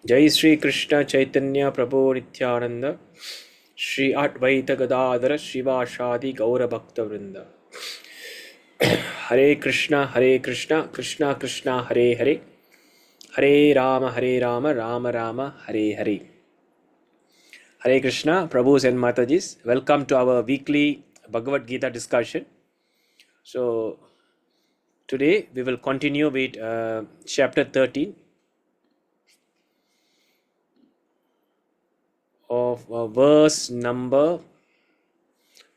Jai Sri Krishna Chaitanya Prabhu Nityananda Shri Advaita Gadadhara Shiva Shadi Gaura Bhakta Vrinda. Hare Krishna Krishna Krishna Hare Hare Hare Rama Rama Rama Hare Hare. Hare Krishna, Prabhus and Matajis. Welcome to our weekly Bhagavad Gita discussion. So today we will continue with chapter 13 of verse number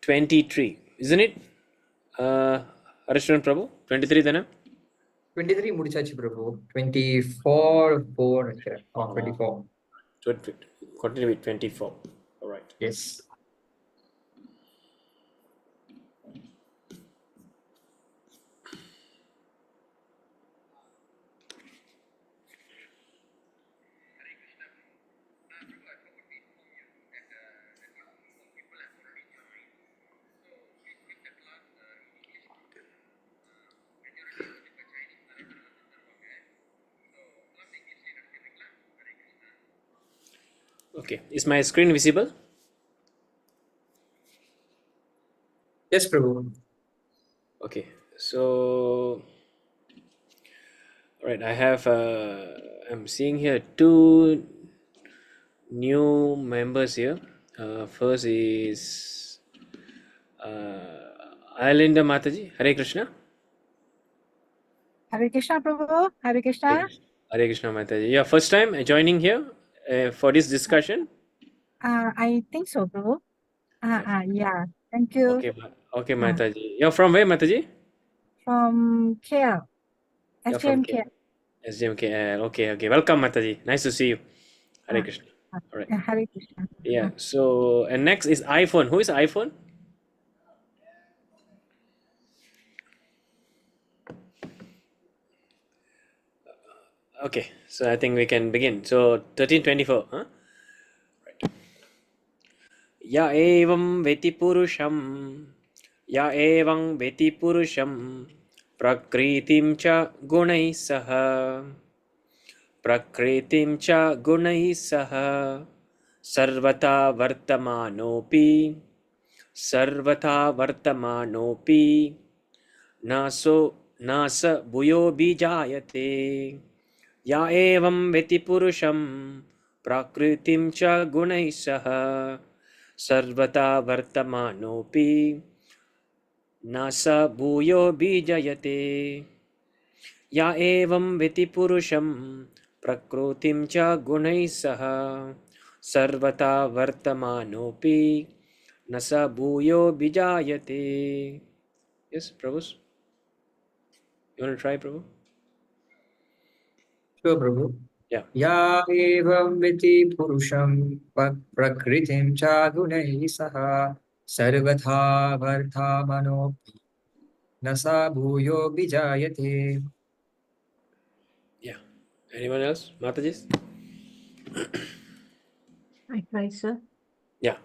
23, isn't it? Arashwan Prabhu, 23 then? 23 முடிச்சாச்சு பிரபு 24 4 நினைக்கிறேன் 24 Continue with 24. All right. yes. Okay, is my screen visible? Yes, Prabhu. Okay, so all right, I have I'm seeing here two new members here. First is Ailinda Mataji. Hare Krishna. Hare Krishna, Prabhu. Hare Krishna. Hare Krishna Mataji. Yeah, first time joining here for this discussion. I think so, Prabhu. Yeah. Thank you. Okay, Mataji. You're from where, Mataji? From KL. You're from SJM KL. SJM KL. Okay. Welcome, Mataji. Nice to see you. Hare Krishna. All right. Hare Krishna. Yeah. So, and next is iPhone. Who is iPhone? Okay. So I think we can begin. So 1324. Huh? Right. Ya evam veti purusham prakritim cha gunai saha sarvata vartamanopi nasa bhuyo bijayate. Ya evam veti purusham prakritim cha gunai saha sarvata vartamanopi nasa bhuyo bijayate. Ya evam veti purusham prakrutim cha gunai saha sarvata vartamanopi nasa bhuyo bijayate. Yes, Prabhu. You want to try, Prabhu? Sure, Prabhu. Yeah. Ya evam viti purusham prakritim cha gunai saha sarvatha varthamanopi nasa bhuyo vijayate. Yeah. Anyone else? Mataji? I try, sir. Yeah.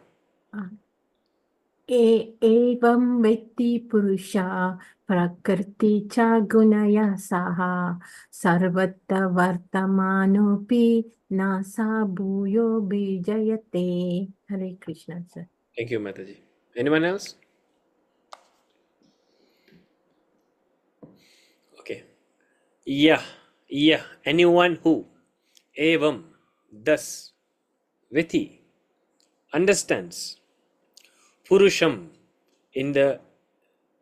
Evam vetti purusha prakriti cha gunaya saha sarvata vartamanopi nasa bhuyo bijayate. Hare Krishna, sir. Thank you, Mataji. Anyone else? Okay. Yeah. Anyone who evam thus viti understands purusham in the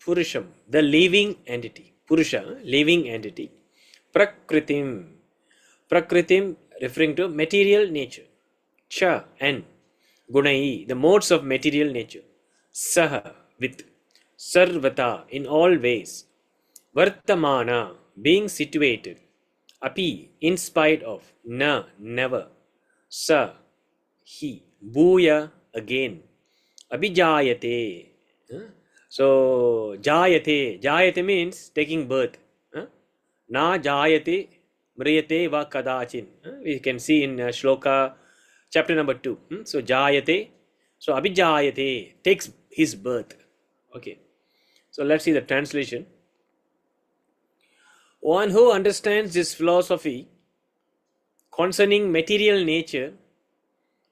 purusham, the living entity. Purusha, living entity. Prakritim referring to material nature. Cha and gunai, the modes of material nature. Saha, with. Sarvata, in all ways. Vartamana, being situated. Api, in spite of. Na, never. Sa, he. Bhuya, again. Abhijayate. So, jayate means taking birth. Na jayate mriyate va kadachin. We can see in shloka chapter number 2. So, jayate. So, abhijayate takes his birth. Okay. So, let's see the translation. One who understands this philosophy concerning material nature,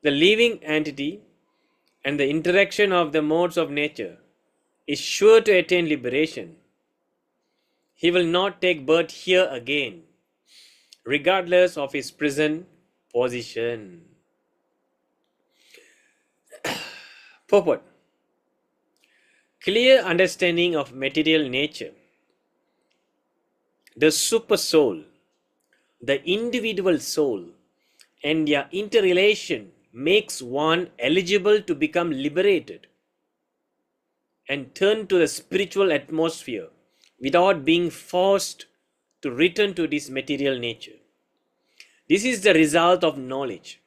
the living entity, and the interaction of the modes of nature is sure to attain liberation. He will not take birth here again, regardless of his present position. Purport. Clear understanding of material nature, the super soul, the individual soul, and their interrelation makes one eligible to become liberated and turn to the spiritual atmosphere without being forced to return to this material nature. This is the result of knowledge.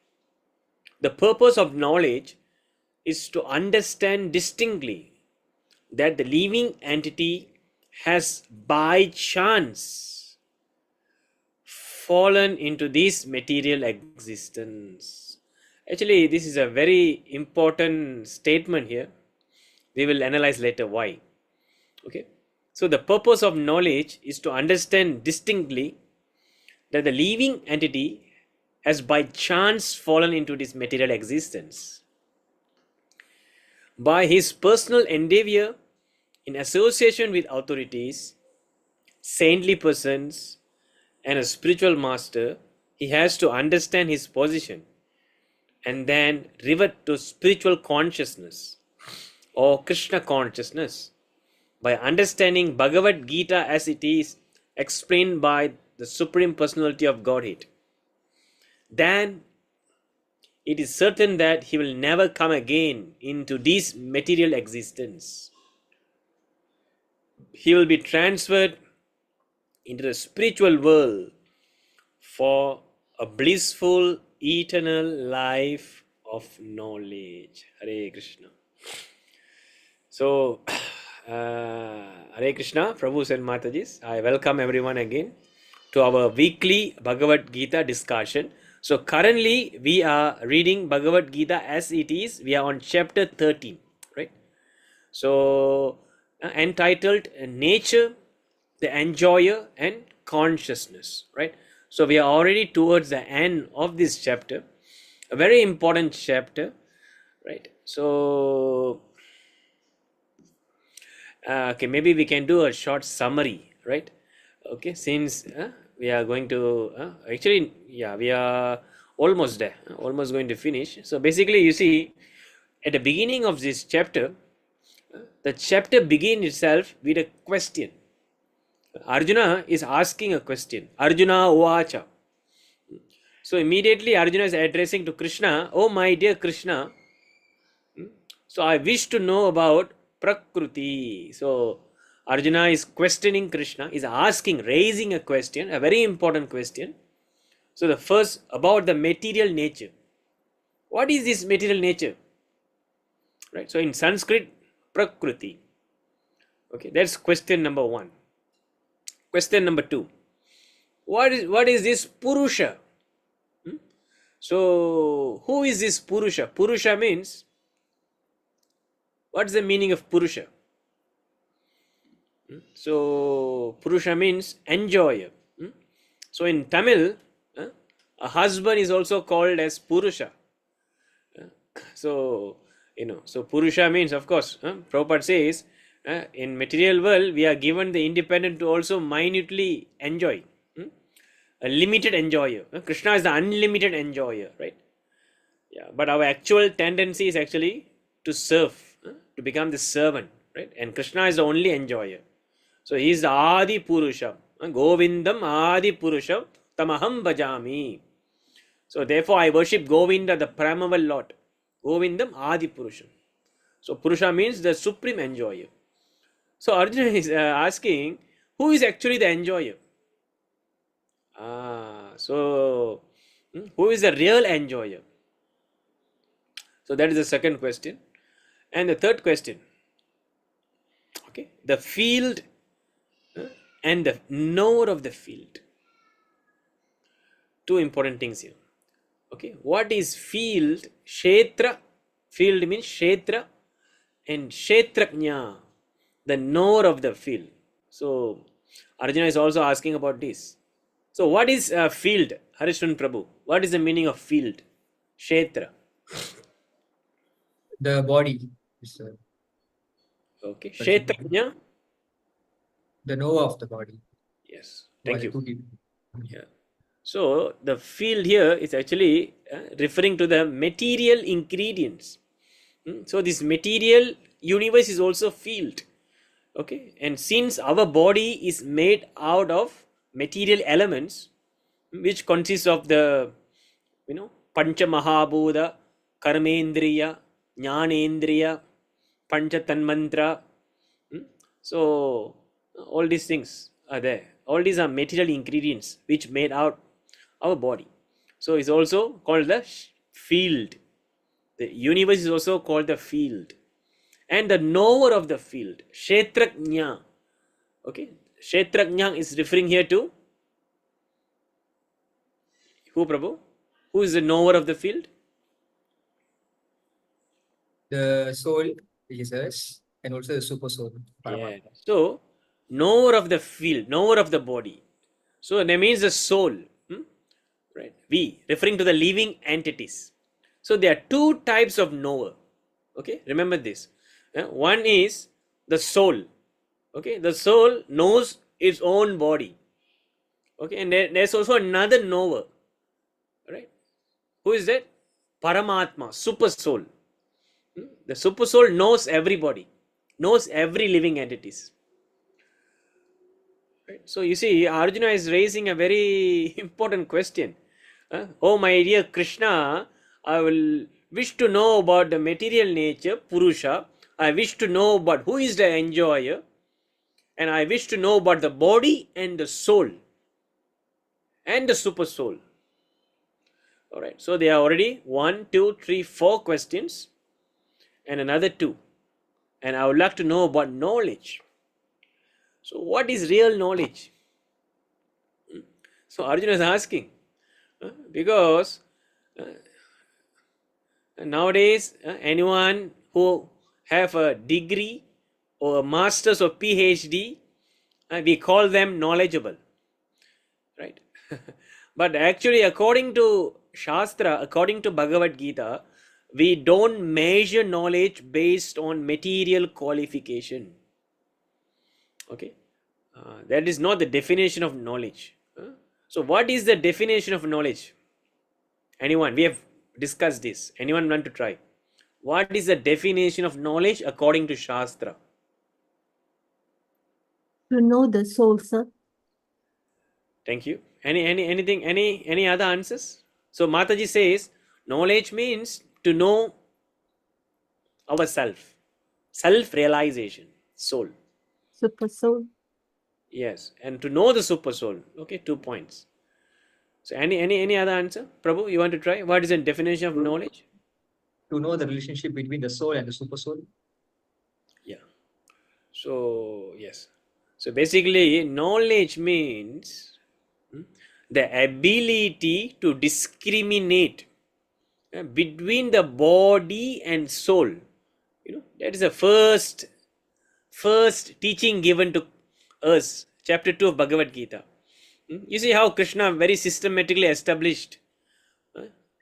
The purpose of knowledge is to understand distinctly that the living entity has by chance fallen into this material existence. Actually, this is a very important statement here. We will analyze later why. Okay. So the purpose of knowledge is to understand distinctly that the living entity has by chance fallen into this material existence. By his personal endeavor, in association with authorities, saintly persons, and a spiritual master, he has to understand his position and then revert to spiritual consciousness or Krishna consciousness by understanding Bhagavad Gita as it is explained by the Supreme Personality of Godhead. Then it is certain that he will never come again into this material existence. He will be transferred into the spiritual world for a blissful eternal life of knowledge. Hare Krishna. So, Hare Krishna, Prabhus and Matajis, I welcome everyone again to our weekly Bhagavad Gita discussion. So, currently we are reading Bhagavad Gita as it is. We are on chapter 13, right? So, entitled Nature, the Enjoyer, and Consciousness, right? So, we are already towards the end of this chapter, a very important chapter, right? So, okay, maybe we can do a short summary, right? Okay, since we are going to actually, yeah, we are almost there, almost going to finish. So basically, you see, at the beginning of this chapter, the chapter begins itself with a question. Arjuna is asking a question. Arjuna Uvacha. So immediately Arjuna is addressing to Krishna, oh my dear Krishna, so I wish to know about Prakruti. So Arjuna is questioning Krishna, is asking, raising a question, a very important question. So the first, about the material nature. What is this material nature? Right. So in Sanskrit, Prakruti. Okay, that's question number one. Question number two. What is this Purusha? So who is this Purusha? Purusha means, what's the meaning of Purusha? So Purusha means enjoyer. So in Tamil, a husband is also called as Purusha. So so Purusha means, of course, Prabhupada says, in material world we are given the independent to also minutely enjoy, a limited enjoyer. Krishna is the unlimited enjoyer, right? Yeah, but our actual tendency is actually to serve, to become the servant, right? And Krishna is the only enjoyer. So he is the Adi Purusha. Govindam Adi Purusha Tamaham Bhajami. So therefore I worship Govinda, the primeval Lord. Govindam Adi Purusha. So Purusha means the supreme enjoyer. So Arjuna is asking, who is actually the enjoyer? So who is the real enjoyer? So that is the second question. And the third question, okay, the field and the knower of the field. Two important things here. Okay, what is field? Kshetra. Field means Kshetra, and Kshetrajna, the knower of the field. So Arjuna is also asking about this. So what is a field, Harishwan Prabhu? What is the meaning of field? Kshetra. The body is Okay. person. Kshetrajna. The knower of the body. Yes. Who are Thank the you. two people. Yeah. So the field here is actually referring to the material ingredients. So this material universe is also field. Okay. And since our body is made out of material elements, which consists of the Pancha Mahabhuta, Karmendriya, Jnanendriya, Pancha Tanmantra. So all these things are there. All these are material ingredients which made out our body. So it's also called the field. The universe is also called the field. And the knower of the field, Kshetrajna. Okay, Kshetrajna is referring here to who, Prabhu? Who is the knower of the field? The soul, which is us, and also the super soul, Yeah. Paramatma. So, knower of the field, knower of the body. So that means the soul. Right? We, referring to the living entities. So there are two types of knower. Okay, remember this. One is the soul. Okay, the soul knows its own body. Okay, and there's also another knower. Right? Who is that? Paramatma, super soul. The super soul knows everybody, knows every living entities. Right? So you see, Arjuna is raising a very important question. Oh my dear Krishna, I will wish to know about the material nature, Purusha. I wish to know about who is the enjoyer, and I wish to know about the body and the soul and the super soul. All right. So there are already 1, 2, 3, 4 questions, and another 2. And I would like to know about knowledge. So what is real knowledge? So Arjuna is asking, because nowadays anyone who have a degree or a master's or PhD, we call them knowledgeable, right? But actually, according to Shastra, according to Bhagavad Gita, we don't measure knowledge based on material qualification. Okay, that is not the definition of knowledge. So what is the definition of knowledge? Anyone? We have discussed this. Anyone want to try? What is the definition of knowledge according to Shastra? To know the soul, sir. Thank you. Any other answers? So Mataji says knowledge means to know ourself, self-realization, soul. Super soul. Yes, and to know the super soul. Okay, 2 points. So any other answer? Prabhu, you want to try? What is the definition of knowledge? To know the relationship between the soul and the super soul. Yeah. So yes. So basically, knowledge means the ability to discriminate between the body and soul. That is the first teaching given to us, chapter 2 of Bhagavad Gita. You see how Krishna very systematically established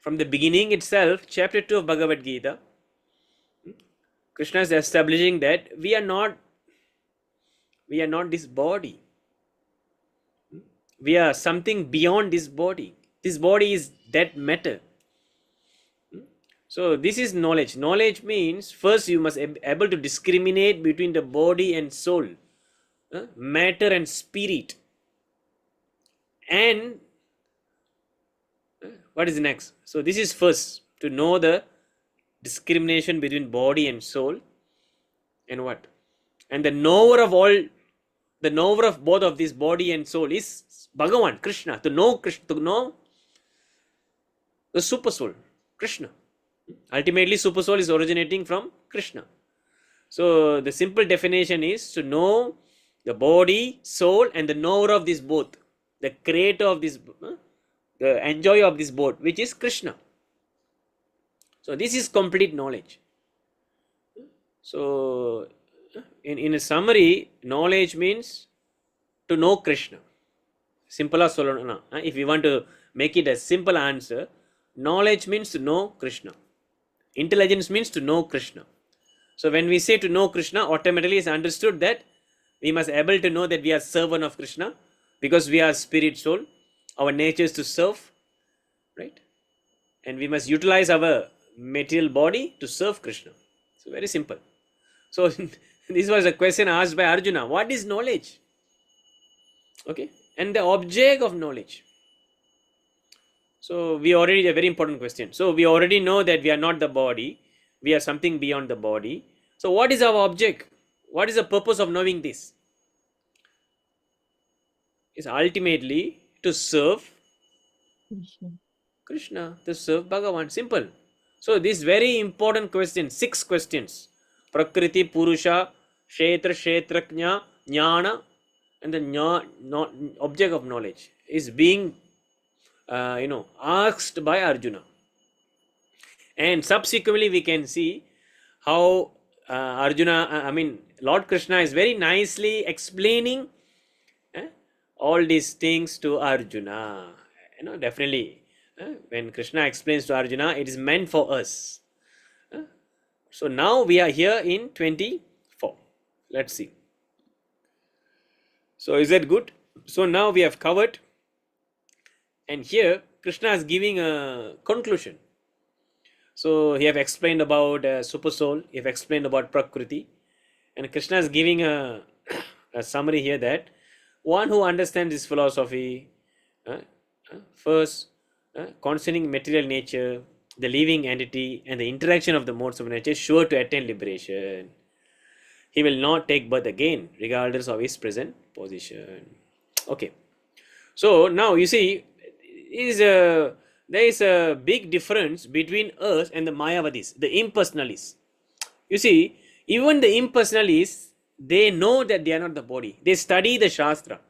from the beginning itself, chapter 2 of Bhagavad Gita. Krishna is establishing that we are not this body. We are something beyond this body. This body is that matter. So this is knowledge. Knowledge means first you must be able to discriminate between the body and soul, matter and spirit. And what is next? So this is first to know the discrimination between body and soul. And what? And the knower of both of this body and soul is Bhagavan, Krishna. To know the super soul, Krishna. Ultimately, super soul is originating from Krishna. So the simple definition is to know the body, soul, and the knower of this both, the creator of this, the enjoyer of this both, which is Krishna. So this is complete knowledge. So in a summary, knowledge means to know Krishna. Simple சொல்லணும்னா, if you want to make it a simple answer, knowledge means to know Krishna. Intelligence means to know Krishna. So when we say to know Krishna, automatically is understood that we must able to know that we are servant of Krishna because we are spirit soul. Our nature is to serve, right? And we must utilize our material body to serve Krishna. So very simple. So this was a question asked by Arjuna. What is knowledge? Okay, and the object of knowledge. So we already, a very important question. So we already know that we are not the body, we are something beyond the body. So what is our object? What is the purpose of knowing this? Is ultimately to serve Krishna. Krishna, to serve Bhagavan. Simple. So this very important question, 6 questions: Prakriti, Purusha, Kshetra, Kshetraknya, Jnana, and the object of knowledge is being asked by Arjuna. And subsequently we can see how Lord Krishna is very nicely explaining all these things to Arjuna. Definitely, when Krishna explains to Arjuna, it is meant for us. So now we are here in 24. Let's see. So is that good? So now we have covered, and here Krishna is giving a conclusion. So he have explained about super soul, he have explained about Prakriti, and Krishna is giving a summary here that one who understands this philosophy, first concerning material nature, the living entity, and the interaction of the modes of nature, is sure to attain liberation. He will not take birth again, regardless of his present position. Okay. So now you see, there is a big difference between us and the Mayavadis, the impersonalists. You see, even the impersonalists, they know that they are not the body. They study the Shastra.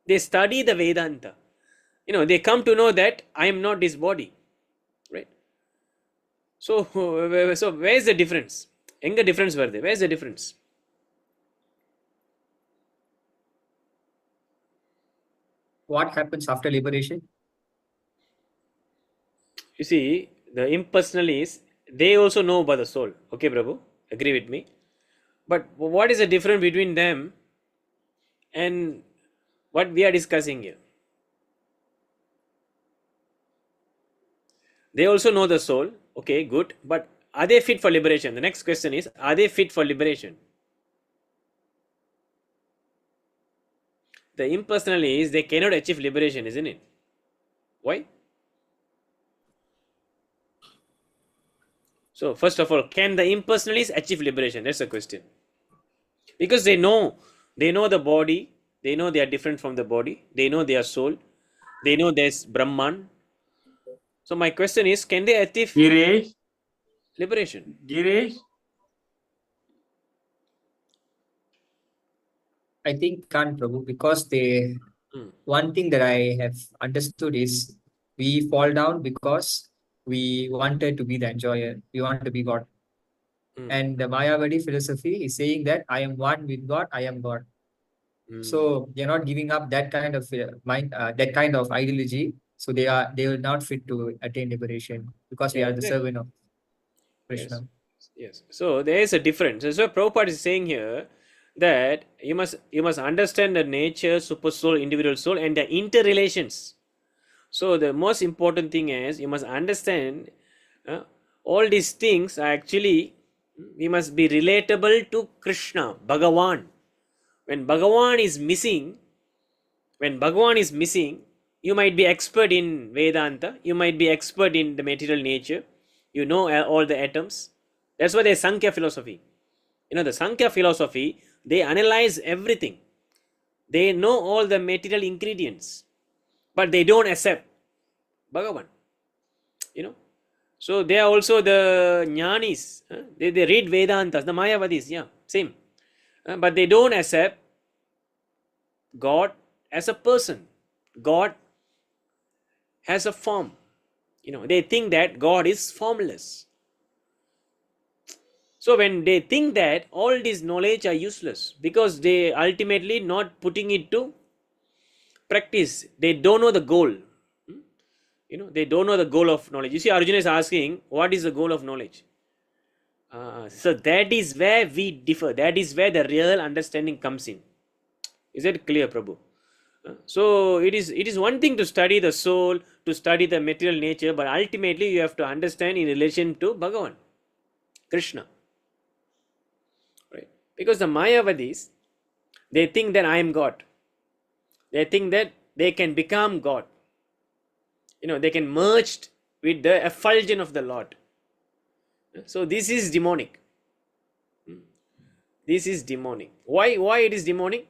They study the Vedanta. They come to know that I am not this body. Right? So where is the difference? Enga difference var there? Where is the difference? What happens after liberation? You see, the impersonalists, they also know about the soul. Okay, Prabhu, agree with me. But what is the difference between them and what we are discussing here? They also know the soul. Okay, good. But are they fit for liberation? The next question is, are they fit for liberation? The impersonalists, they cannot achieve liberation, isn't it? Why? So first of all, can the impersonalists achieve liberation? That's the question. Because they know the body, they know they are different from the body, they know they are soul, they know there's Brahman. So my question is, can they achieve Girish, liberation? Girish, I think can't, Prabhu, because one thing that I have understood is we fall down because we wanted to be the enjoyer. We want to be God. And the Mayavadi philosophy is saying that I am one with God, I am God. So they're not giving up that kind of mind, that kind of ideology. So they will not fit to attain liberation because we Yeah, are the exactly. servant of Krishna. Yes. So there is a difference. So Prabhupada is saying here that you must understand the nature, super soul, individual soul, and the interrelations. So the most important thing is you must understand all these things are actually, we must be relatable to Krishna, Bhagavan. When Bhagavan is missing, you might be expert in Vedanta, you might be expert in the material nature, you know all the atoms. That's why there's Sankhya philosophy. The Sankhya philosophy, they analyze everything. They know all the material ingredients, but they don't accept Bhagavan. So they are also the Jnanis. They read Vedantas, the Mayavadis, yeah, same. But they don't accept God as a person. God has a form. They think that God is formless. So when they think that, all this knowledge are useless because they ultimately not putting it to practice, they don't know the goal. They don't know the goal of knowledge. You see, Arjuna is asking, what is the goal of knowledge? So that is where we differ. That is where the real understanding comes in. Is that clear, Prabhu? So it is one thing to study the soul, to study the material nature, but ultimately you have to understand in relation to Bhagavan, Krishna. Right? Because the Mayavadis, they think that I am God. They think that they can become God. They can merge with the effulgence of the Lord. So this is demonic. This is demonic. Why it is demonic?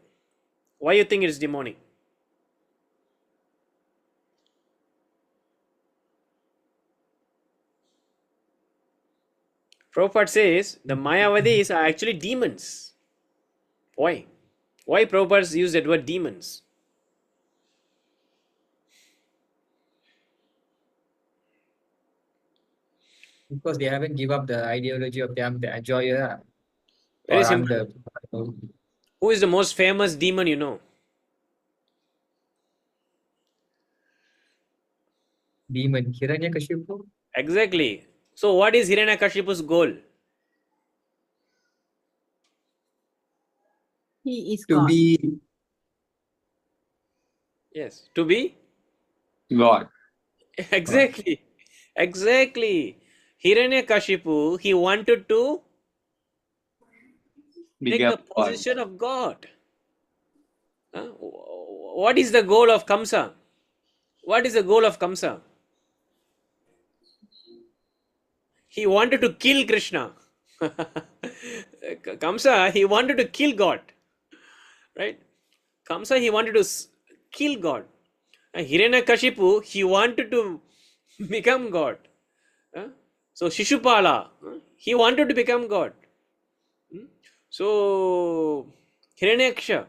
Why you think it is demonic? Prabhupada says the Mayavadis are actually demons. Why? Why Prabhupada use that word demons? Because they haven't give up the ideology of them, the enjoyer. Very Or I'm simple. the Who is the most famous demon you know? demon, Hiranyakashipu. Exactly. So what is Hiranyakashipu's goal? He is To God. be Yes. To be? God. Exactly. Exactly. Hiranyakashipu, he wanted to take Become the God. position of God. What is the goal of Kamsa? What is the goal of Kamsa? He wanted to kill Krishna. Kamsa, he wanted to kill God. Right? Kamsa, he wanted to kill God. Hiranyakashipu, he wanted to become God. So Shishupala, he wanted to become God. So Hiranyaksha.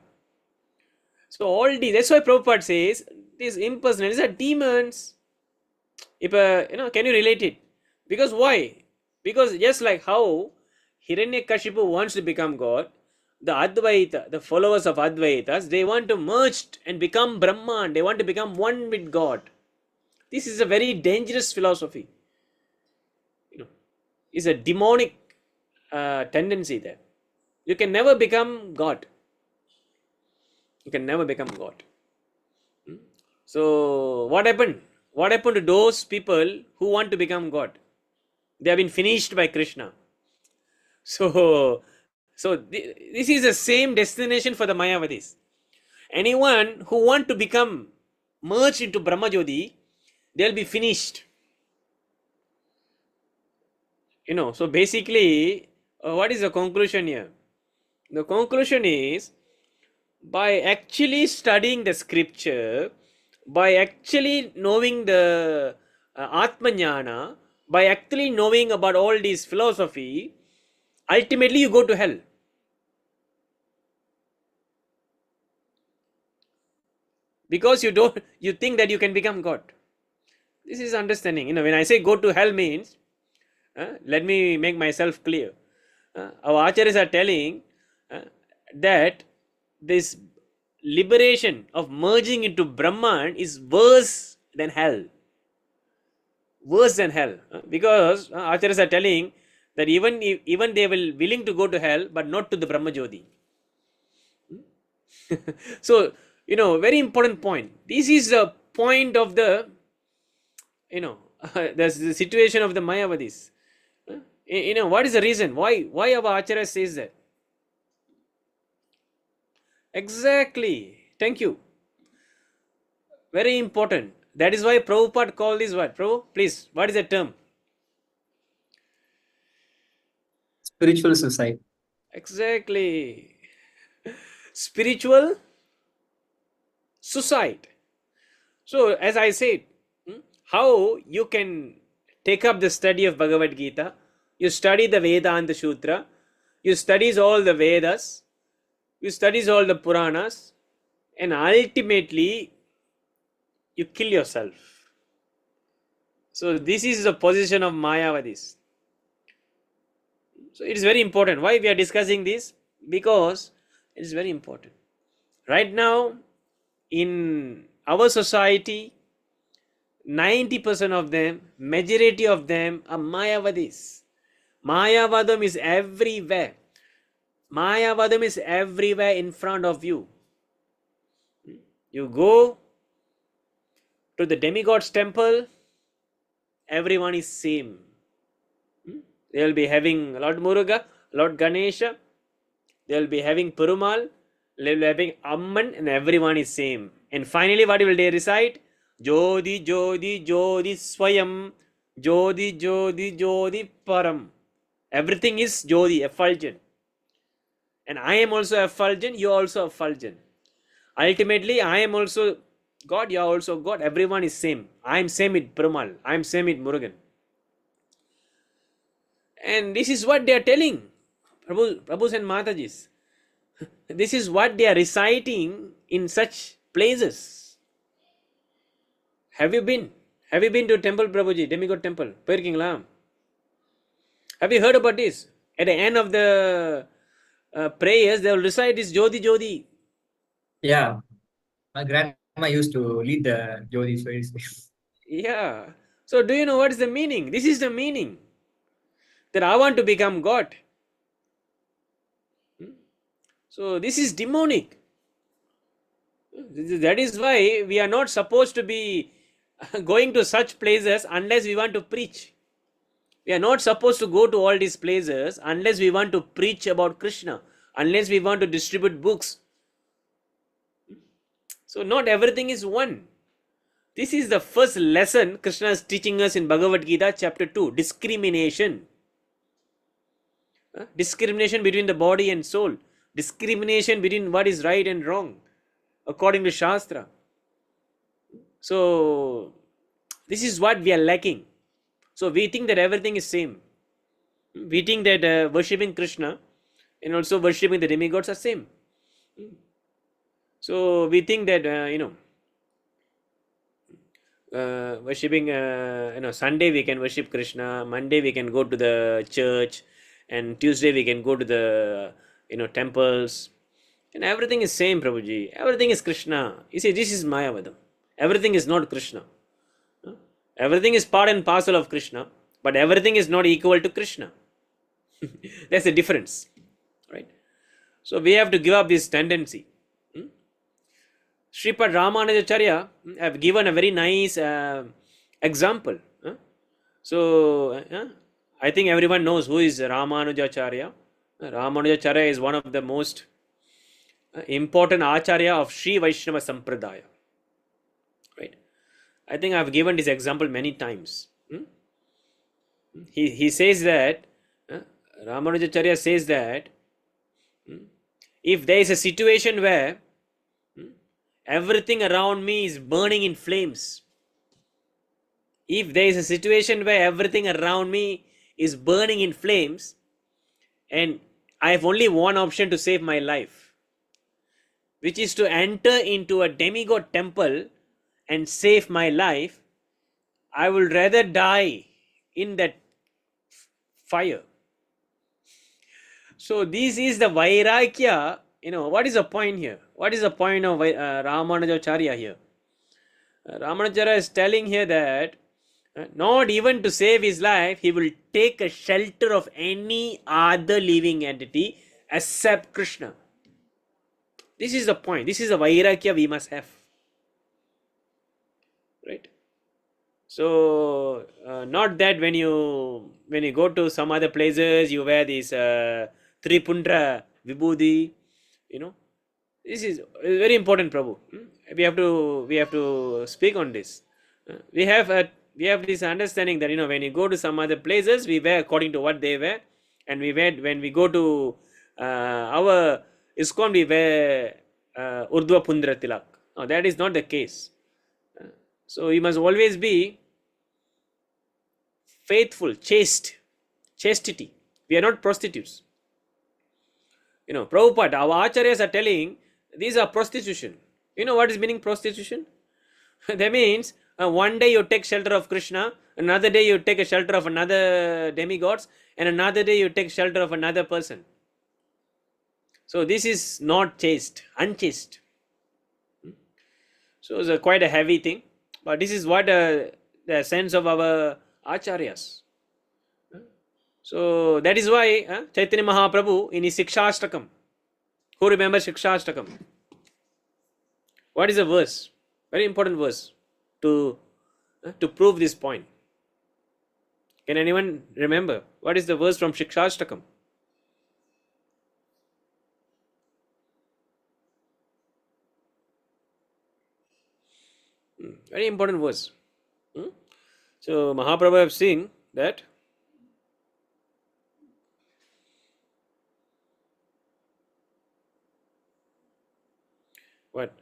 So all these, that's why Prabhupada says these impersonalities are demons. If can you relate it? Because why? Because just like how Hiranyakashipu wants to become God, the Advaita, the followers of Advaitas, they want to merge and become Brahman. They want to become one with God. This is a very dangerous philosophy. It's a demonic tendency there. You can never become God. You can never become God. So what happened? What happened to those people who want to become God? They have been finished by Krishna. So this is the same destination for the Mayavadis. Anyone who want to become merged into Brahmajyoti, they'll be finished. So basically, what is the conclusion here? The conclusion is, by actually studying the scripture, by actually knowing the Atmajnana, by actually knowing about all these philosophy, ultimately you go to hell. Because you think that you can become God. This is understanding. When I say go to hell means, let me make myself clear. Our acharyas are telling that this liberation of merging into Brahman is worse than hell. Worse than hell. Because acharyas are telling that even they will willing to go to hell, but not to the Brahma Jyoti. So, very important point. This is the point of the, the situation of the Mayavadis. What is the reason? Why our Acharya says that? Exactly. Thank you. Very important. That is why Prabhupada called this what? Prabhu, please, what is the term? spiritual suicide. Exactly. Spiritual suicide. So, as I said, how you can take up the study of Bhagavad Gita, you study the Vedanta Sutra, you studies all the Vedas, you studies all the Puranas, and ultimately you kill yourself. So this is the position of Mayavadis. So it is very important. Why we are discussing this? Because it is very important. Right now, in our society, 90% of them, majority of them are Mayavadis. Mayavadam is everywhere. Mayavadam is everywhere in front of you. You go to the demigod's temple, everyone is same. They will be having Lord Muruga, Lord Ganesha, they will be having Perumal, they will be having Amman, and everyone is same. And finally, what will they recite? Jodi, Jodi, Jodi, Swayam, Jodi, Jodi, Jodi, Param. Everything is Jodi, effulgent. And I am also effulgent, you are also effulgent. Ultimately, I am also God, you are also God. Everyone is same. I am same with Perumal. I am same with Murugan. And this is what they are telling, Prabhus and Matajis. This is what they are reciting in such places. Have you been? Have you been to temple, Prabhuji, demigod temple? Have you heard about this? At the end of the prayers, they will recite this Jodi Jodi. Yeah, my grandma used to lead the Jodi. Yeah. So do you know what is the meaning? This is the meaning. That I want to become God. So this is demonic. That is why we are not supposed to be going to such places unless we want to preach. We are not supposed to go to all these places unless we want to preach about Krishna, unless we want to distribute books. So not everything is one. This is the first lesson Krishna is teaching us in Bhagavad Gita chapter 2, discrimination. Discrimination between the body and soul. Discrimination between what is right and wrong according to Shastra. So this is what we are lacking. So we think that everything is same. We think that worshipping Krishna and also worshipping the demigods are same. So we think that worshipping Sunday we can worship Krishna, Monday we can go to the church, and Tuesday we can go to the temples, and everything is same, Prabhuji. Everything is Krishna. You see, this is Mayavadam. Everything is not Krishna. Everything is part and parcel of Krishna, but everything is not equal to Krishna. That's the difference, right? So we have to give up this tendency. Sripad Ramanujacharya have given a very nice example. So I think everyone knows who is Ramanujacharya. Ramanujacharya is one of the most important Acharya of Sri Vaishnava Sampradaya. Right? I think I have given this example many times. He says that, Ramanujacharya says that, if there is a situation where everything around me is burning in flames, if there is a situation where everything around me is burning in flames, and I have only one option to save my life, which is to enter into a demigod temple and save my life, I will rather die in that fire. So this is the Vairagya. What is the point here? What is the point of Ramanujacharya here? Ramanujacharya is telling here that not even to save his life, he will take a shelter of any other living entity except Krishna. This is the point. This is the Vairagya we must have. Right? So, not that when you go to some other places, you wear this Tripundra Vibhuti, This is very important, Prabhu. We have to speak on this. We have this understanding that when you go to some other places, we wear according to what they wear, and when we go to our ISKCON, we wear Urdhva Pundra Tilak. No, that is not the case. So you must always be faithful, chastity. We are not prostitutes. Prabhupada, our acharyas are telling these are prostitution. You know what is meaning prostitution? That means one day you take shelter of Krishna, another day you take a shelter of another demigods, and another day you take shelter of another person. So this is not chaste, unchaste. So it's quite a heavy thing. But this is what the sense of our acharyas. So that is why Chaitanya Mahaprabhu in his Shikshashtakam. Who remembers Shikshashtakam? What is the verse? Very important verse to prove this point. Can anyone remember? What is the verse from Shikshashtakam? Very important verse. So Mahaprabhu have seen that what?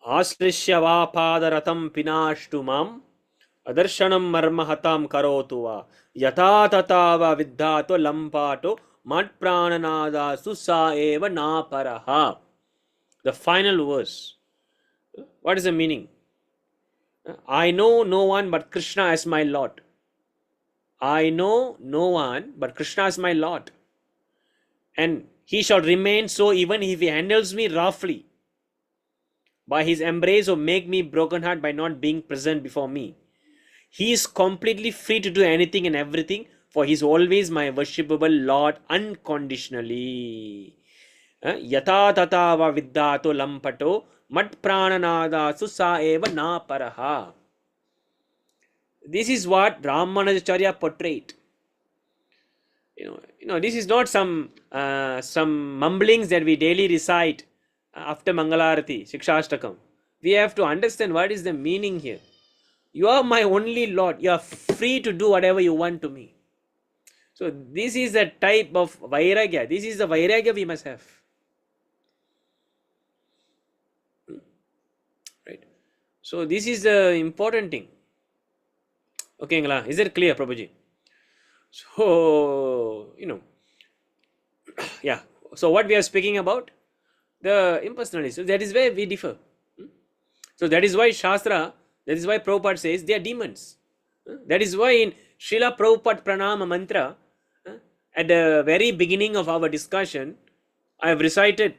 Aslisya va padaratam pinashtu mam adarshanam marmahatam karotu va yata tata va viddhato lampato mat prananada susa eva naparaha. The final verse. What is the meaning? I know no one but Krishna as my Lord. I know no one but Krishna as my Lord. And he shall remain so even if he handles me roughly. By his embrace or make me broken heart by not being present before me. He is completely free to do anything and everything, for he is always my worshipable Lord unconditionally. Yata tata va viddhato lampato mat prananada susa eva na paraha. This is what Ramanujacharya portrayed. You know, this is not some mumblings that we daily recite after Mangalarati, Shikshashtakam. We have to understand what is the meaning here. You are my only Lord. You are free to do whatever you want to me. So this is the type of Vairagya. This is the Vairagya we must have. Right. So this is the important thing. Okay, Ngala, is it clear, Prabhuji? So, yeah. So what we are speaking about? The impersonalities. So that is where we differ. So that is why Shastra, that is why Prabhupada says they are demons. That is why in Srila Prabhupada Pranama Mantra, at the very beginning of our discussion, I have recited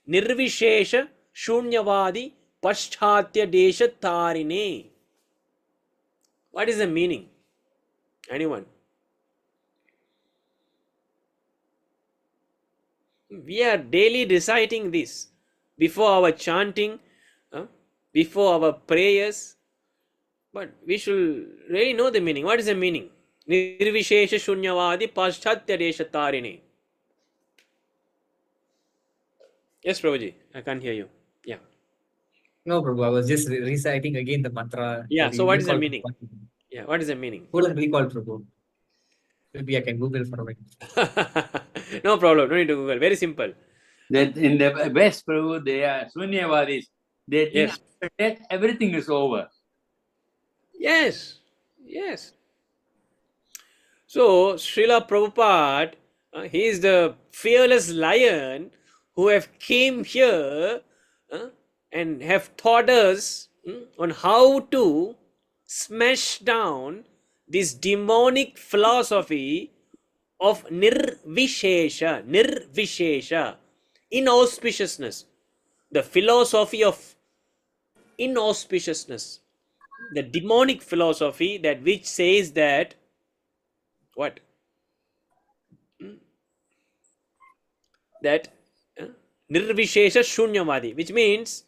Nirvishesha Shunyavadi Paschatya Desha Tarine. What is the meaning? Anyone? We are daily reciting this before our chanting, before our prayers, but we should really know the meaning. What is the meaning? Nirvishesha Shunyavadi Paschatya Desha Tarine. Yes, Prabhuji, I can't hear you. Yeah. No, Prabhu, I was just reciting again the mantra. Yeah, so what is the recall- meaning? Yeah, what is the meaning? Couldn't recall, Prabhu. Maybe I can Google for a minute. No problem, no need to Google. Very simple. That in the West, Prabhu, they are Sunyavadis. They think Yes. after death, everything is over. Yes, yes. So, Srila Prabhupada, he is the fearless lion who have came here and have taught us on how to smash down this demonic philosophy of nirvishesha, inauspiciousness, the philosophy of inauspiciousness, the demonic philosophy that which says that what? That nirvishesha shunyavadi, which means,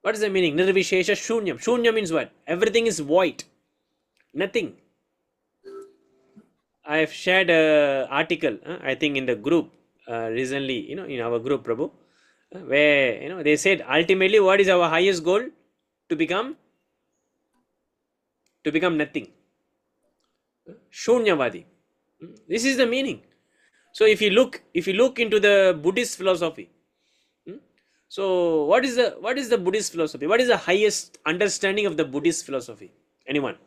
what is the meaning? Nirvishesha shunyam. Shunya means what? Everything is void, nothing. I have shared an article, I think in the group recently, in our group, Prabhu, where they said ultimately what is our highest goal? To become nothing. Shunyavadi. This is the meaning. So if you look into the Buddhist philosophy, so what is the Buddhist philosophy? What is the highest understanding of the Buddhist philosophy? Anyone?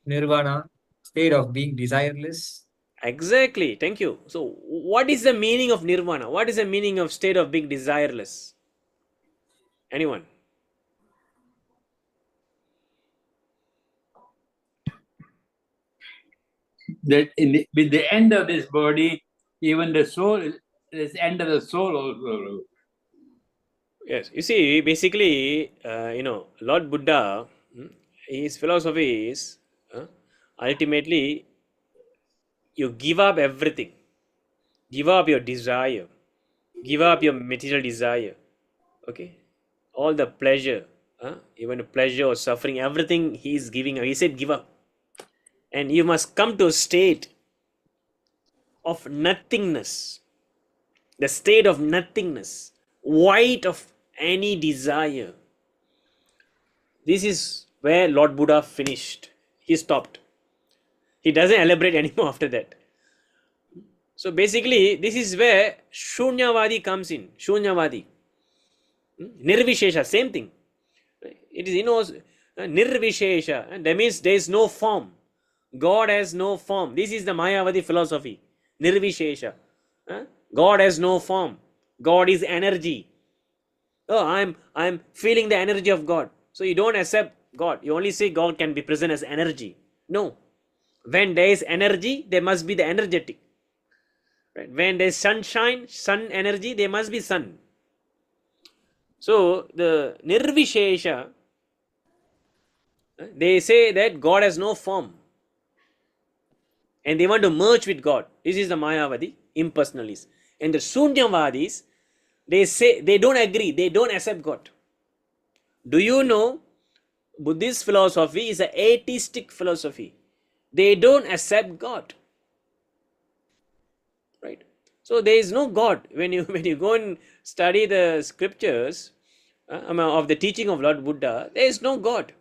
Nirvana, state of being desireless. Exactly. Thank you. So what is the meaning of nirvana? What is the meaning of state of being desireless? Anyone? That with the end of this body, Even the soul is end of the soul also. Yes, you see, basically, Lord Buddha, his philosophy is ultimately you give up everything, give up your desire, give up your material desire, okay, all the pleasure, even the pleasure or suffering, everything he is giving up. He said, give up, and you must come to a state of nothingness, the state of nothingness, void of any desire. This is where Lord Buddha finished. He stopped. He doesn't elaborate anymore after that. So basically, this is where Shunyavadi comes in. Shunyavadi. Nirvishesha, same thing. It is Nirvishesha. That means there is no form. God has no form. This is the Mayavadi philosophy. Nirvishesha. God has no form. God is energy. Oh, I'm feeling the energy of God. So you don't accept God. You only say God can be present as energy. No. When there is energy, there must be the energetic. Right? When there is sunshine, sun energy, there must be sun. So the Nirvishesha, they say that God has no form. And they want to merge with God. This is the Mayavadi, impersonalists. And the Sunyavadis, they say they don't agree, they don't accept God. Do you know Buddhist philosophy is an atheistic philosophy? They don't accept God. Right? So there is no God. When you go and study the scriptures of the teaching of Lord Buddha, there is no God.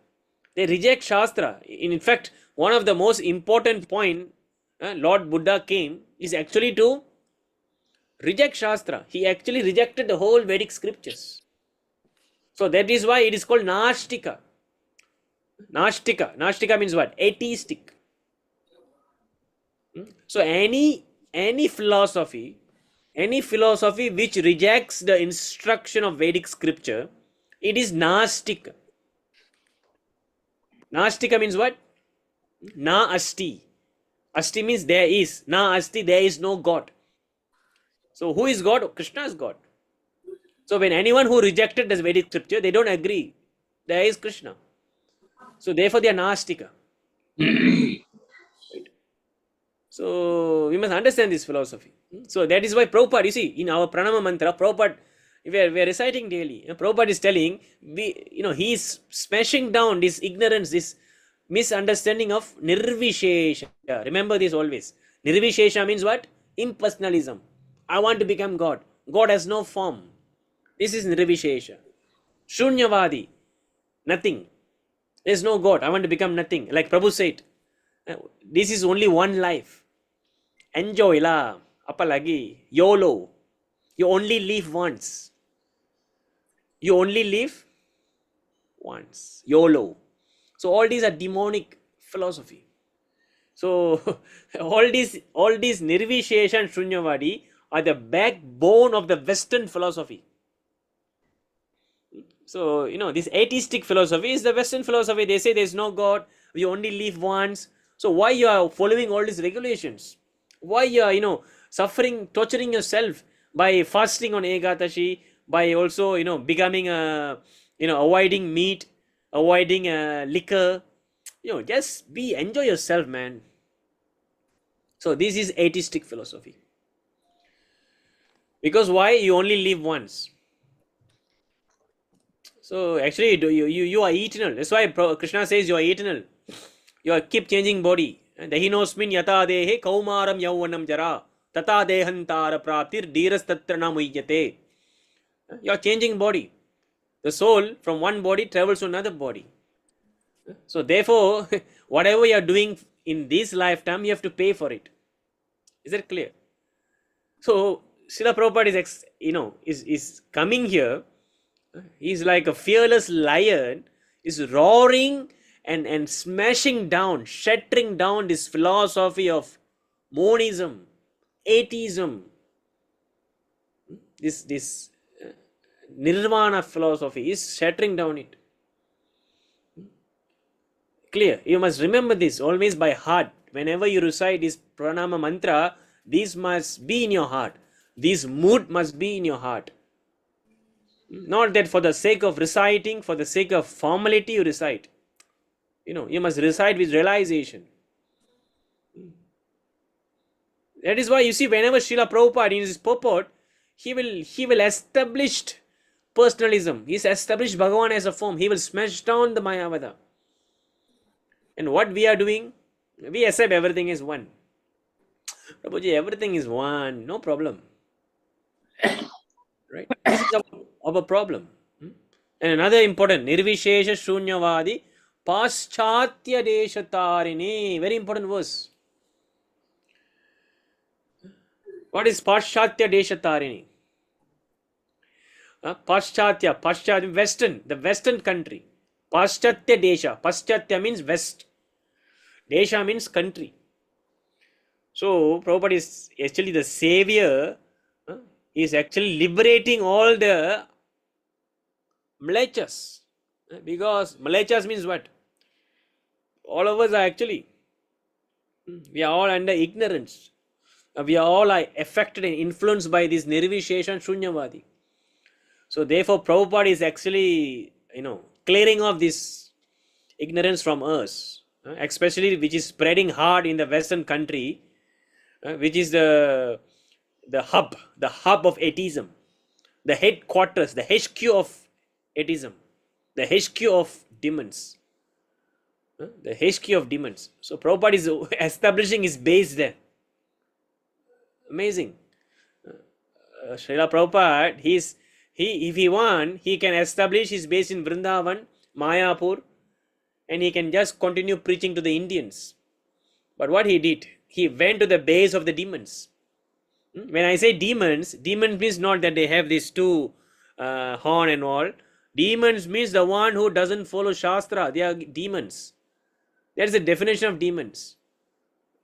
They reject Shastra. In fact, one of the most important point Lord Buddha came is actually to reject Shastra. He actually rejected the whole Vedic scriptures. So that is why it is called Nashtika. Nashtika means what? Atheistic. So any philosophy which rejects the instruction of Vedic scripture, it is Nastika. Nastika means what? Na asti. Asti means there is. Na asti, there is no God. So who is God? Krishna is God. So when anyone who rejected this Vedic scripture, they don't agree there is Krishna. So therefore they are Nastika. Right? So we must understand this philosophy. So that is why Prabhupada, you see, in our pranama mantra, Prabhupada, we are reciting daily. Prabhupada is telling, he is smashing down this ignorance, this misunderstanding of Nirvishesha. Remember this always. Nirvishesha means what? Impersonalism. I want to become God. God has no form. This is Nirvishesha. Shunyavadi. Nothing. There is no God. I want to become nothing. Like Prabhu said, this is only one life. Enjoy la. Apalagi. YOLO. You only live once. You only live once. YOLO. So all these are demonic philosophy. So all these Nirvishesha and Shunyavadi are the backbone of the Western philosophy. So this atheistic philosophy is the Western philosophy. They say there is no God. We only live once. So why you are following all these regulations? Why you are suffering, torturing yourself by fasting on Ekadashi, by also becoming avoiding meat, avoiding liquor. Just enjoy yourself, man. So this is atheistic philosophy. Because why? You only live once. So actually you are eternal. That's why Krishna says you are eternal. You keep changing body. Dahinosmin yata dehe kaumaram yauvanam jara tata dehantara praptir dhiras tatra na muhyate. You are changing body. The soul from one body travels to another body. So therefore, whatever you are doing in this lifetime, you have to pay for it. Is that clear? So Srila Prabhupada is coming here. He's like a fearless lion, is roaring and smashing down, shattering down this philosophy of monism, atheism, this nirvana philosophy is shattering down it. Clear? You must remember this always by heart. Whenever you recite this pranama mantra, These must be in your heart. This mood must be in your heart. Not that for the sake of reciting, for the sake of formality you recite. You must recite with realization. That is why you see, whenever Srila Prabhupada in his purport, he will establish personalism. He's established Bhagavan as a form. He will smash down the Mayavada. And what we are doing, we accept everything is one. Prabhuji, everything is one, no problem. Right? This is our problem. And another important, Nirvishesha Shunyavadi Paschatya Deshatarini. Very important verse. What is Paschatya Deshatarini? Paschatya, Western, the Western country. Paschatya Desha. Paschatya means West. Desha means country. So, Prabhupada is actually the savior. He is actually liberating all the Mlechas. Because Mlechas means what? All of us are actually, we are all under ignorance. We are all affected and influenced by this Nirvishesha and Shunyavadi. So therefore Prabhupada is actually, clearing off this ignorance from us, especially which is spreading hard in the Western country, which is the hub of atheism, the headquarters, the HQ of atheism, the HQ of demons. The HQ of demons. So Prabhupada is establishing his base there. Amazing. Srila Prabhupada, if he want, he can establish his base in Vrindavan, Mayapur, and he can just continue preaching to the Indians. But what he did, he went to the base of the demons. When I say demons means not that they have these two horn and all. Demons means the one who doesn't follow Shastra. They are demons. That is the definition of demons.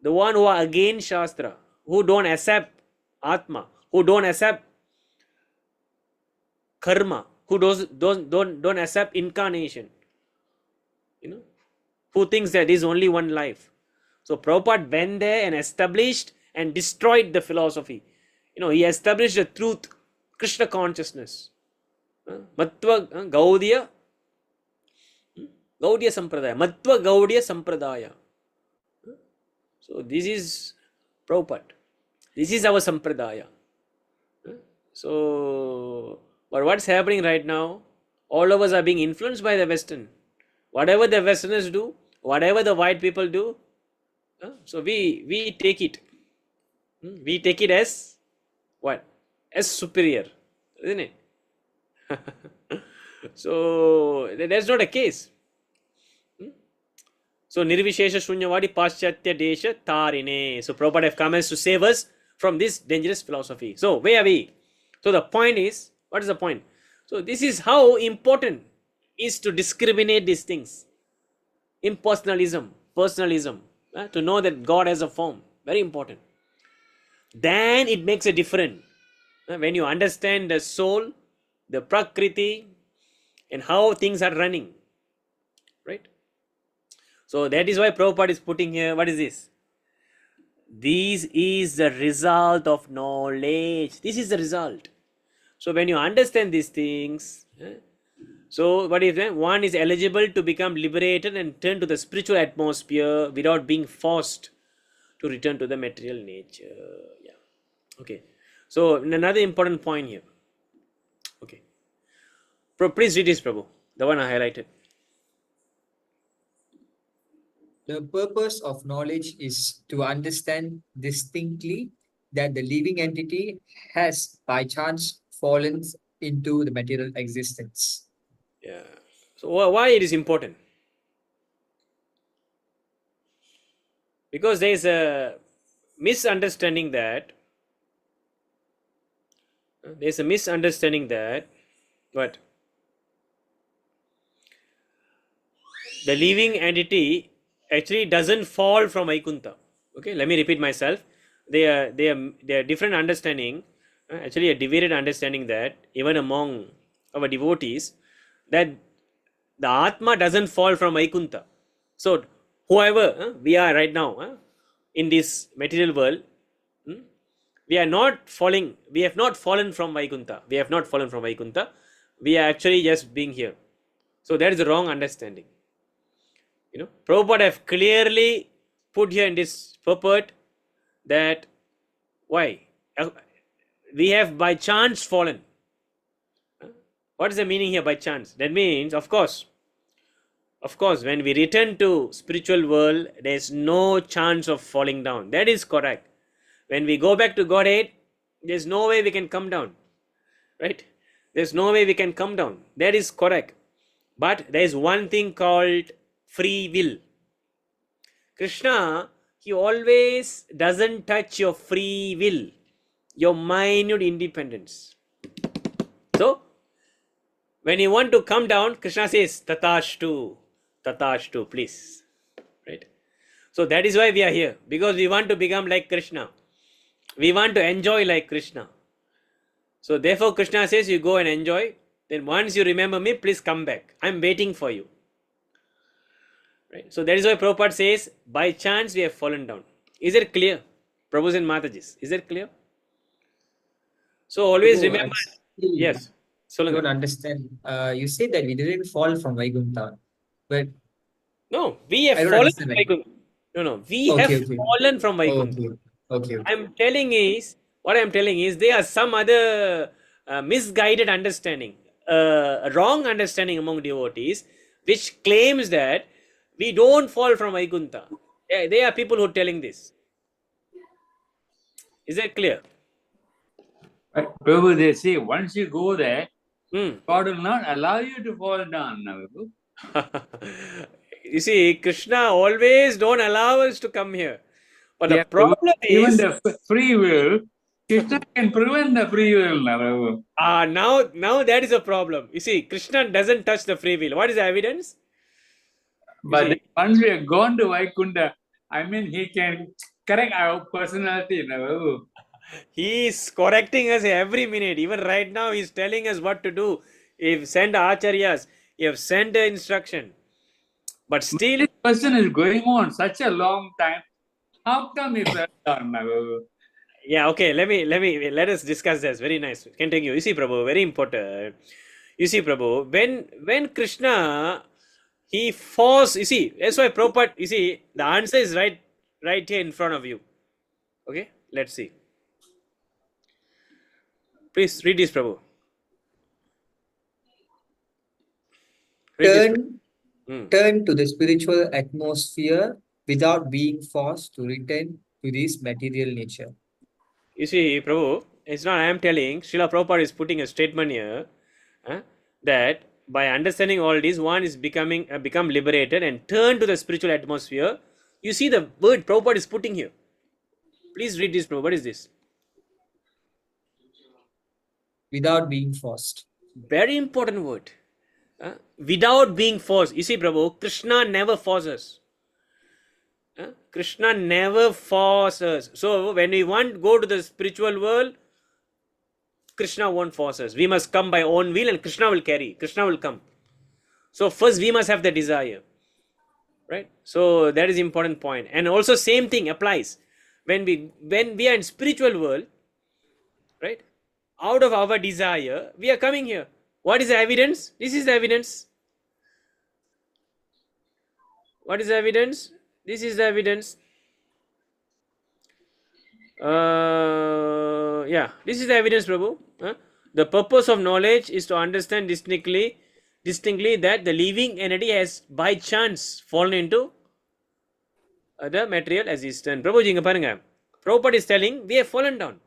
The one who are against Shastra, who don't accept Atma, who don't accept karma, who don't accept incarnation. Who thinks that there is only one life. So Prabhupada went there and established and destroyed the philosophy. He established the truth, Krishna consciousness. Matva Gaudiya Sampradaya. Matva Gaudiya Sampradaya. So this is Prabhupada. This is our Sampradaya. So, but what's happening right now? All of us are being influenced by the Western. Whatever the Westerners do, whatever the white people do, so we take it. We take it as what? As superior, isn't it? So that's not a case. So Nirvishesha Shunyavadi Paschatya Desha Tarine. So Prabhupada have come as to save us from this dangerous philosophy. So where are we? So the point is, what is the point? So this is how important is to discriminate these things. Impersonalism, personalism, to know that God has a form, very important. Then it makes a difference. When you understand the soul, the Prakriti, and how things are running, right? So that is why Prabhupada is putting here, what is this? This is the result of knowledge. This is the result. So when you understand these things, so what is that? One is eligible to become liberated and turn to the spiritual atmosphere without being forced to return to the material nature. Yeah. Okay. So another important point here. Okay. Please read this, Prabhu. The one I highlighted. The purpose of knowledge is to understand distinctly that the living entity has by chance fallen into the material existence. Yeah. So why it is important? Because there is a misunderstanding that what? The living entity actually doesn't fall from Vaikuntha. Okay, let me repeat myself. They are different understanding, actually a divided understanding that even among our devotees, that the Atma doesn't fall from Vaikuntha. So whoever we are right now in this material world, We are not falling, we have not fallen from Vaikuntha. We have not fallen from Vaikuntha. We are actually just being here. So that is the wrong understanding. Prabhupada have clearly put here in this purport that why? We have by chance fallen. What is the meaning here by chance? That means, of course, when we return to spiritual world, there is no chance of falling down. That is correct. When we go back to Godhead, there's no way we can come down. Right? There's no way we can come down. That is correct. But there is one thing called free will. Krishna, he always doesn't touch your free will, your minute independence. So, when you want to come down, Krishna says, Tatashtu, please. Right? So that is why we are here. Because we want to become like Krishna. We want to enjoy like Krishna. So therefore Krishna says, you go and enjoy. Then once you remember me, please come back. I'm waiting for you. Right? So that is why Prabhupada says, by chance we have fallen down. Is it clear? Prabhus and Matajis, is it clear? So always remember. Yes. I don't understand. You said that we didn't fall from Vaikuntha, but no, we have I don't fallen understand, from like- Vaikuntha. No, we Okay, have okay. fallen from Vaikuntha. Okay. What I'm telling is there are some other misguided understanding, wrong understanding among devotees, which claims that we don't fall from Vaikuntha. There are people who are telling this. Is that clear? Prabhu, they say once you go there, Hmm. God will not allow you to fall down. Prabhu. You see, Krishna always don't allow us to come here. But the Yeah, problem even is, the free will, Krishna can prevent the free will. Prabhu. now that is a problem. You see, Krishna doesn't touch the free will. What is the evidence? But see- once we have gone to Vaikunta, I mean, he can correct our personality. Prabhu. He is correcting us every minute. Even right now, he is telling us what to do. If send acharyas, he have sent the instruction. But still, This person is going on such a long time. How come he fell down? Prabhu? yeah, okay. Let us discuss this. Very nice. Continue. You see, Prabhu, very important. You see, Prabhu, when Krishna he forced. You see, that's why Prabhupada. You see, the answer is right here in front of you. Okay, let's see. Please read this, Prabhu. Read this, Prabhu. Turn to the spiritual atmosphere without being forced to return to this material nature. You see, Prabhu, it's not I am telling. Srila Prabhupada is putting a statement here that by understanding all this, one is become liberated and turn to the spiritual atmosphere. You see the word Prabhupada is putting here. Please read this, Prabhu. What is this? Without being forced. Very important word. Without being forced. You see, Prabhu, Krishna never forces. Krishna never forces. So when we want to go to the spiritual world, Krishna won't force us. We must come by own will and Krishna will carry. Krishna will come. So first we must have the desire. Right? So that is important point. And also same thing applies. When we are in spiritual world, right? Out of our desire, we are coming here. What is the evidence? This is the evidence. What is the evidence? This is the evidence. This is the evidence, Prabhu. The purpose of knowledge is to understand distinctly that the living entity has by chance fallen into the material existence. Prabhuji, inga parunga. Prabhupada is telling we have fallen down.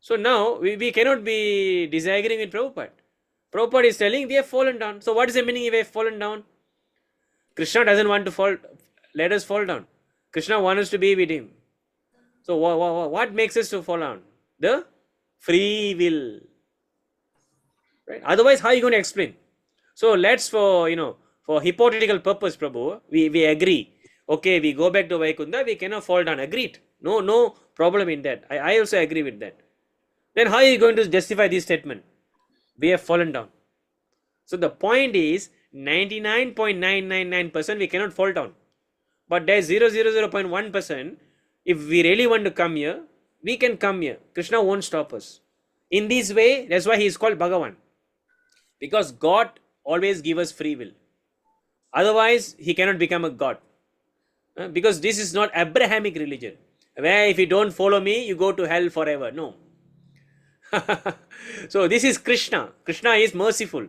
So now we cannot be disagreeing with Prabhupada. Prabhupada is telling we have fallen down. So what is the meaning we have fallen down? Krishna doesn't want to let us fall down. Krishna wants us to be with him. So what makes us to fall down? The free will. Right? Otherwise, how are you going to explain? So let's for hypothetical purpose, Prabhu, we agree. Okay, we go back to Vaikuntha, we cannot fall down. Agreed. No problem in that. I also agree with that. Then how are you going to justify this statement? We have fallen down. So the point is 99.999% we cannot fall down. But there's 0.1%, If we really want to come here, we can come here. Krishna won't stop us. In this way, that's why he is called Bhagavan. Because God always gives us free will. Otherwise, he cannot become a God. Because this is not Abrahamic religion, where if you don't follow me, you go to hell forever. No. So this is Krishna. Krishna is merciful.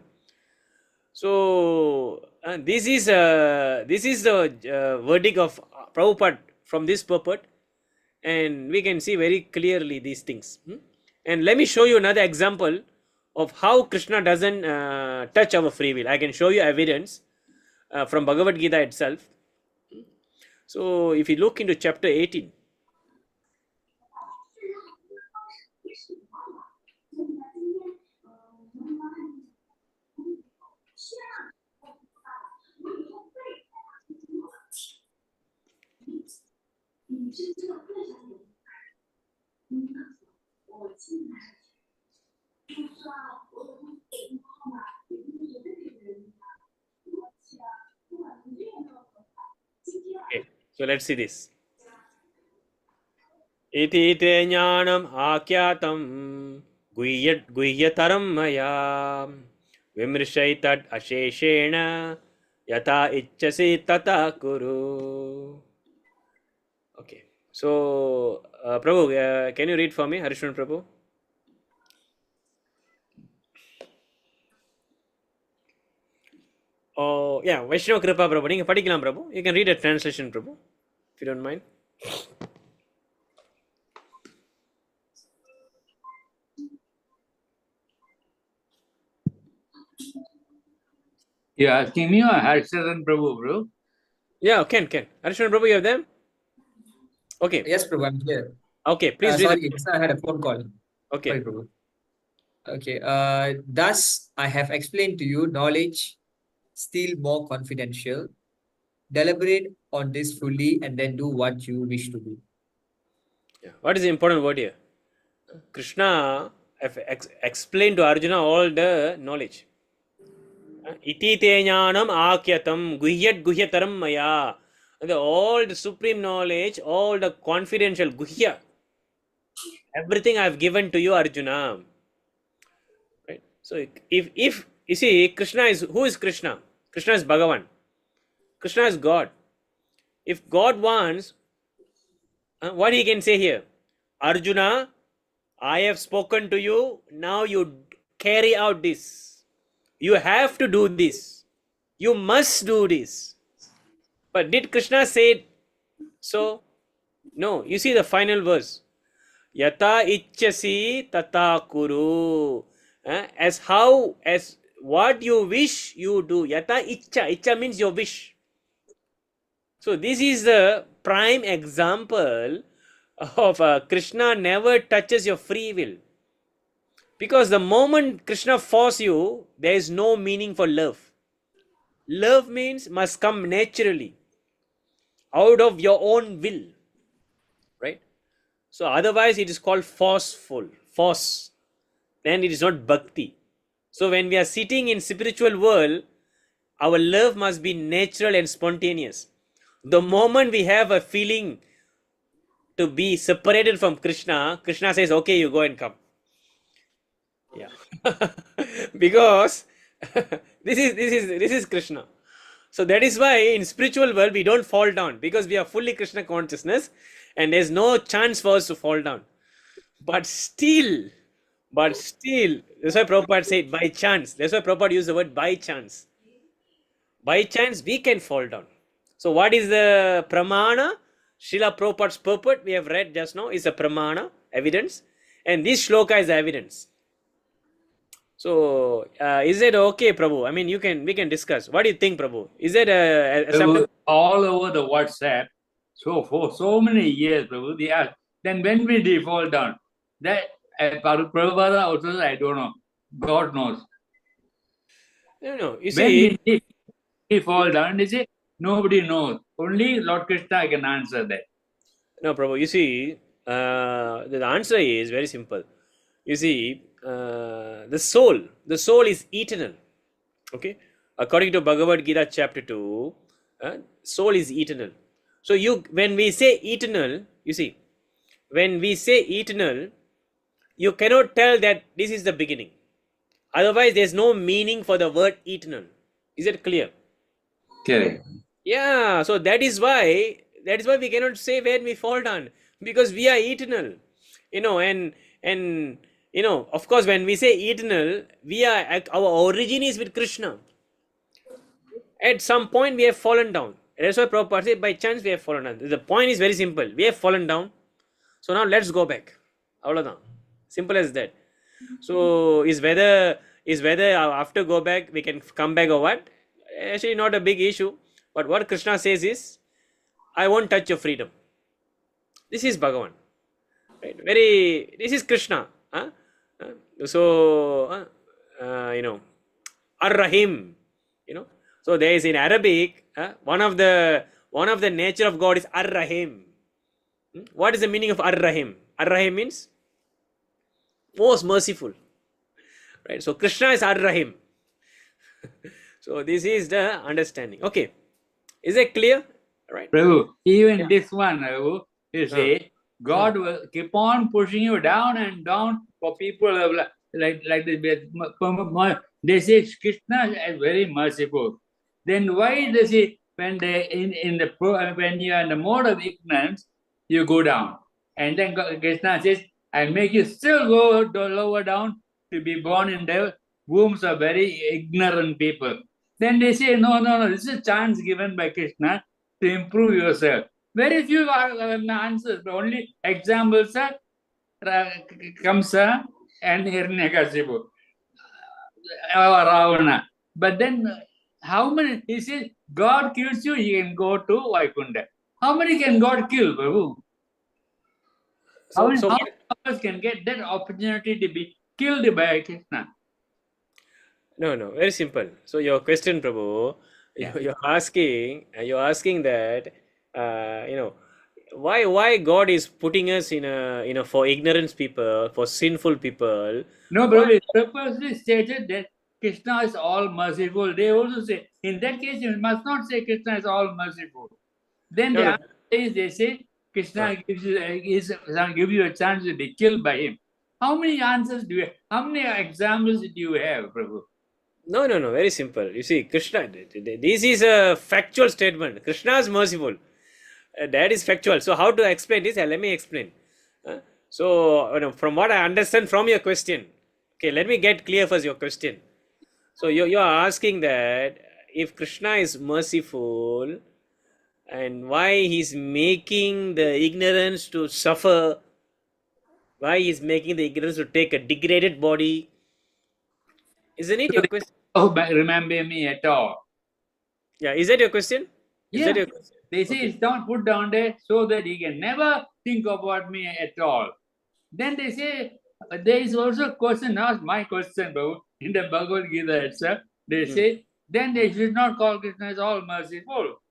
So this is the verdict of Prabhupada from this purport, and we can see very clearly these things. And let me show you another example of how Krishna doesn't touch our free will. I can show you evidence from Bhagavad Gita itself. So if you look into chapter 18, okay, so let's see this. Iti te jnanam akyatam guhyataram maya vimrishaitat asheshena yata ichchasi tata kuru. Okay, so Prabhu, can you read for me, Harishwan Prabhu? Oh, yeah, Vaishnava Kripa Prabhu. You can Prabhu. You can read a translation, Prabhu, if you don't mind. You asking me or Harsharan Prabhu, bro? Yeah, can. Harishwan Prabhu, you have them? Okay. Yes, Prabhu, I'm here. Okay, please read. Sorry, I had a phone call. Okay. Sorry, Prabhu. Okay. Thus, I have explained to you knowledge still more confidential. Deliberate on this fully and then do what you wish to do. Yeah. What is the important word here? Krishna explained to Arjuna all the knowledge. Iti te jnanam akyatam guhyataram maya. All the supreme knowledge, all the confidential guhya, everything I have given to you, Arjuna. Right? So if you see, Krishna is, who is Krishna? Krishna is Bhagavan. Krishna is God. If God wants, what he can say here? Arjuna, I have spoken to you, now you carry out this. You have to do this. You must do this. But did Krishna say so? No. You see the final verse. Yata ichchasi tata kuru. As what you wish, you do. Yata ichcha. Ichcha means your wish. So this is the prime example of Krishna never touches your free will. Because the moment Krishna forces you, there is no meaning for love. Love means must come naturally, out of your own will. Right? So otherwise it is called forceful, force. Then it is not bhakti. So when we are sitting in spiritual world, our love must be natural and spontaneous. The moment we have a feeling to be separated from Krishna, Krishna says, okay, you go and come. Yeah. Because this is Krishna. So that is why in spiritual world we don't fall down, because we are fully Krishna consciousness and there's no chance for us to fall down. But still, that's why Prabhupada said by chance. That's why Prabhupada used the word by chance. By chance we can fall down. So what is the pramana? Srila Prabhupada's purport we have read just now is a pramana, evidence, and this shloka is evidence. So is it okay, Prabhu? I mean, we can discuss. What do you think, Prabhu? Is it Prabhu, all over the WhatsApp, so for so many years, Prabhu, they ask, then when will they fall down? That Prabhupada also, I don't know. God knows. No. You When see, did he fall down? They say, nobody knows. Only Lord Krishna can answer that. no, Prabhu. You see, the answer is very simple. You see, the soul is eternal. Okay, according to Bhagavad Gita chapter 2, soul is eternal. So when we say eternal, You see, when we say eternal, you cannot tell that this is the beginning. Otherwise, there's no meaning for the word eternal. Is it clear? Correct. Yeah, so that is why we cannot say where we fall down, because we are eternal, and of course, when we say eternal, our origin is with Krishna. At some point we have fallen down. That's why Prabhupada said by chance we have fallen down. The point is very simple. We have fallen down. So now let's go back. Avladhan. Simple as that. So is whether after go back we can come back or what? Actually not a big issue. But what Krishna says is, I won't touch your freedom. This is Bhagavan. Right? This is Krishna. So Ar-Rahim. So there is in Arabic, one of the nature of God is Ar-Rahim. What is the meaning of Ar-Rahim? Ar-Rahim means most merciful. Right? So Krishna is Ar-Rahim. So this is the understanding. Okay. Is it clear? Right. Prabhu, even this one, Prabhu, you say, God will keep on pushing you down and down for people like this. They say Krishna is very merciful. Then why does he, when when you are in the mode of ignorance, you go down? And then Krishna says, I'll make you still go lower down to be born in the wombs of very ignorant people. Then they say, no, this is a chance given by Krishna to improve yourself. Very few answers, the only examples are Kamsa and Hiranyakasipu, Ravana. But then, how many? He says, God kills you, he can go to Vaikunta. How many can God kill, Prabhu? How many others can get that opportunity to be killed by Krishna? No, very simple. So your question, Prabhu, you're asking that, why God is putting us in for ignorance people, for sinful people. No, Prabhu, it's purposely stated that Krishna is all merciful. They also say, in that case, you must not say Krishna is all merciful. Then they say Krishna gives you a chance to be killed by him. How many answers do you have? How many examples do you have, Prabhu? No, very simple. You see, Krishna, this is a factual statement. Krishna is merciful. That is factual. So how to explain this? Let me explain. So from what I understand from your question, okay, let me get clear first your question. So you are asking that if Krishna is merciful, and why he's making the ignorance to suffer, why he's making the ignorance to take a degraded body. Isn't it your question? Oh, remember me at all. Yeah, is that your question? They say it's down, put down there so that he can never think about me at all. Then they say, there is also a question asked, my question, Babu, in the Bhagavad Gita itself. They say, then they should not call Krishna as all merciful.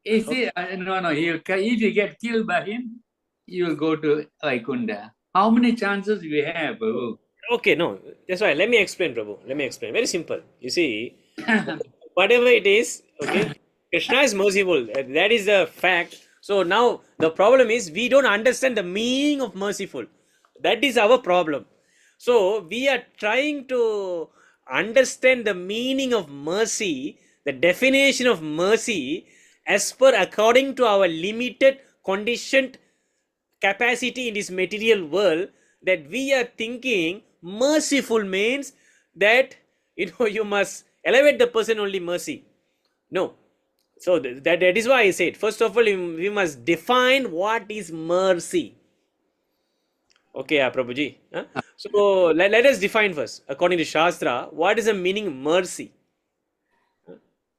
He say, no, if you get killed by him, you will go to Vaikunta. How many chances do you have, Babu? Okay, no, that's why. Let me explain, Prabhu. Let me explain. Very simple. You see, whatever it is, okay, Krishna is merciful. That is the fact. So now the problem is we don't understand the meaning of merciful. That is our problem. So we are trying to understand the meaning of mercy, the definition of mercy, as per according to our limited, conditioned capacity in this material world, that we are thinking merciful means that you must elevate the person only mercy. No. So that is why I said, first of all, we must define what is mercy. Okay, Prabhuji. So let us define first, according to Shastra, what is the meaning mercy.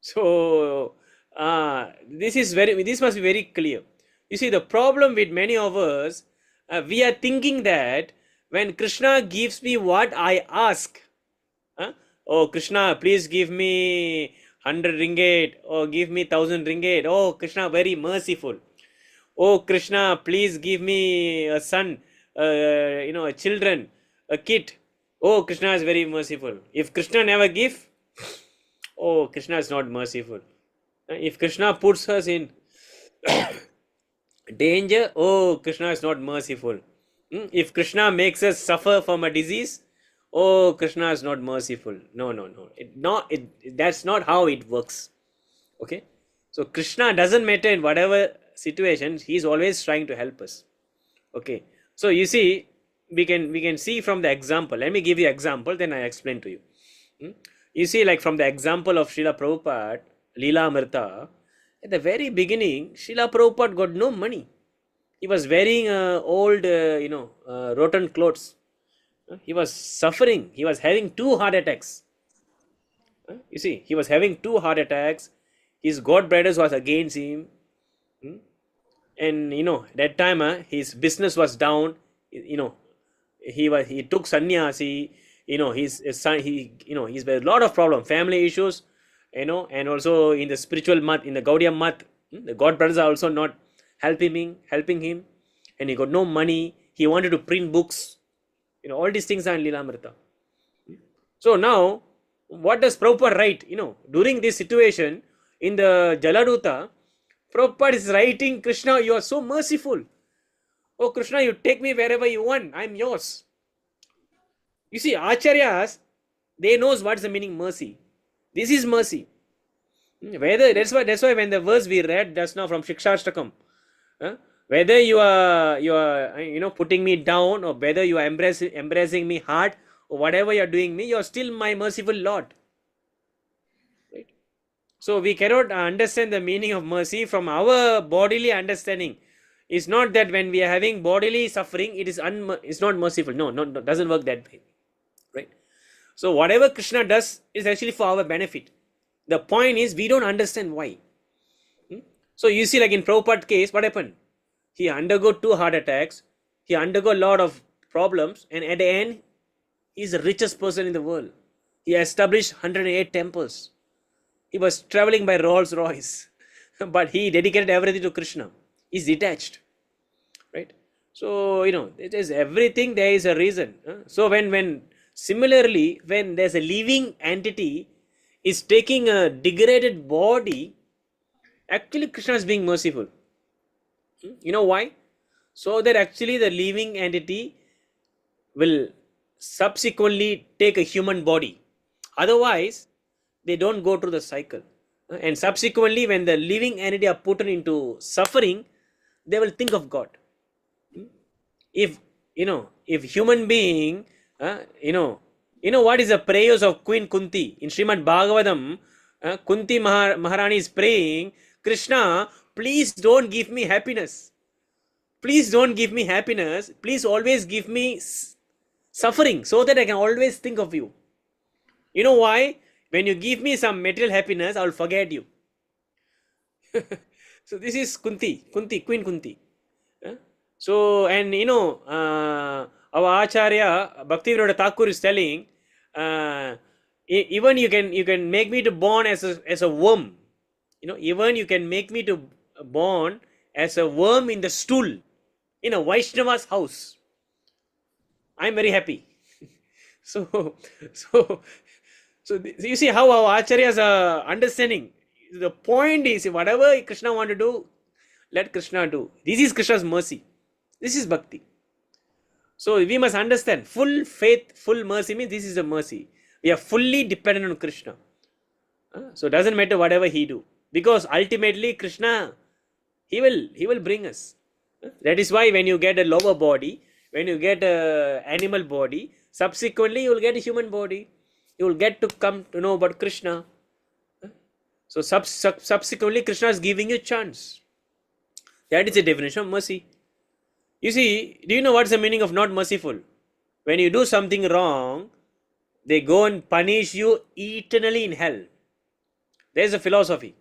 So this must be very clear. You see, the problem with many of us, we are thinking that when Krishna gives me what I ask, oh Krishna, please give me 100 ringgit, or give me 1000 ringgit. Oh Krishna, very merciful. Oh Krishna, please give me a son, a children, a kid. Oh, Krishna is very merciful. If Krishna never give, oh, Krishna is not merciful. If Krishna puts us in Danger, oh, Krishna is not merciful. If Krishna makes us suffer from a disease, oh, Krishna is not merciful. No, no, no. That's not how it works. Okay? So Krishna doesn't matter in whatever situations, he is always trying to help us. Okay. So you see, we can see from the example. Let me give you example, then I explain to you. You see, like from the example of Srila Prabhupada, Leela Amrita, at the very beginning, Srila Prabhupada got no money. He was wearing old, rotten clothes. He was suffering. He was having 2 heart attacks. You see, he was having 2 heart attacks. His god brothers was against him. And that time his business was down. He took sannyasi. His son, he's a lot of problem, family issues, and also in the spiritual mat, in the Gaudiya mat, the god brothers are also not helping him, and he got no money. He wanted to print books. All these things are in Lilamrita. So now, what does Prabhupada write? During this situation in the Jaladuta, Prabhupada is writing, Krishna, you are so merciful. Oh Krishna, you take me wherever you want. I am yours. You see, Acharyas, they knows what's the meaning mercy. This is mercy. That's why when the verse we read just now from Shikshashtakam, whether you are putting me down, or whether you are embracing me hard, or whatever you are doing me, you are still my merciful Lord. Right? So we cannot understand the meaning of mercy from our bodily understanding. It's not that when we are having bodily suffering, it's not merciful. No, doesn't work that way. Right? So whatever Krishna does is actually for our benefit. The point is, we don't understand why. So you see, like in Prabhupada's case, what happened? He undergo 2 heart attacks. He undergo a lot of problems, and at the end, he's the richest person in the world. He established 108 temples. He was traveling by Rolls Royce, but he dedicated everything to Krishna. He's detached, right? So it is everything. There is a reason. So when similarly, when there's a living entity is taking a degraded body, actually Krishna is being merciful. You know why? So that actually the living entity will subsequently take a human body. Otherwise, they don't go through the cycle. And subsequently, when the living entity are put into suffering, they will think of God. If human being, what is the prayers of Queen Kunti in Srimad Bhagavatam? Kunti Maharani is praying, Krishna, please don't give me happiness. Please don't give me happiness. Please always give me suffering, so that I can always think of you. You know why? When you give me some material happiness, I will forget you. So this is Queen Kunti. So, and our Acharya Bhaktivinoda Thakur is telling, even you can make me to born as a worm. Even you can make me to born as a worm in the stool in a Vaishnava's house. I am very happy. So you see how our acharyas are understanding. The point is, whatever Krishna want to do, let Krishna do. This is Krishna's mercy. This is bhakti. So we must understand, full faith, full mercy means this is a mercy. We are fully dependent on Krishna. So it doesn't matter whatever he do, because ultimately Krishna, he will bring us. That is why when you get a lower body, when you get a animal body, subsequently you will get a human body. You will get to come to know about Krishna. So subsequently Krishna is giving you a chance. That is the definition of mercy. You see, do you know what's the meaning of not merciful? When you do something wrong, they go and punish you eternally in hell. There's a philosophy.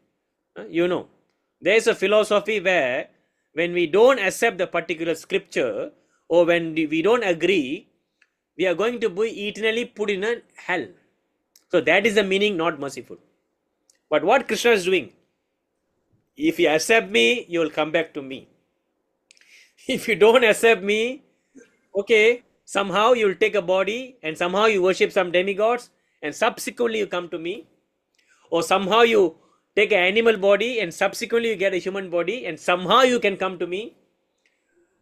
There's a philosophy where when we don't accept the particular scripture, or when we don't agree, we are going to be eternally put in a hell. So that is the meaning not merciful. But what Krishna is doing, if you accept me, you will come back to me. If you don't accept me, okay, somehow you will take a body and somehow you worship some demigods and subsequently you come to me. Or somehow you take an animal body and subsequently you get a human body and somehow you can come to me.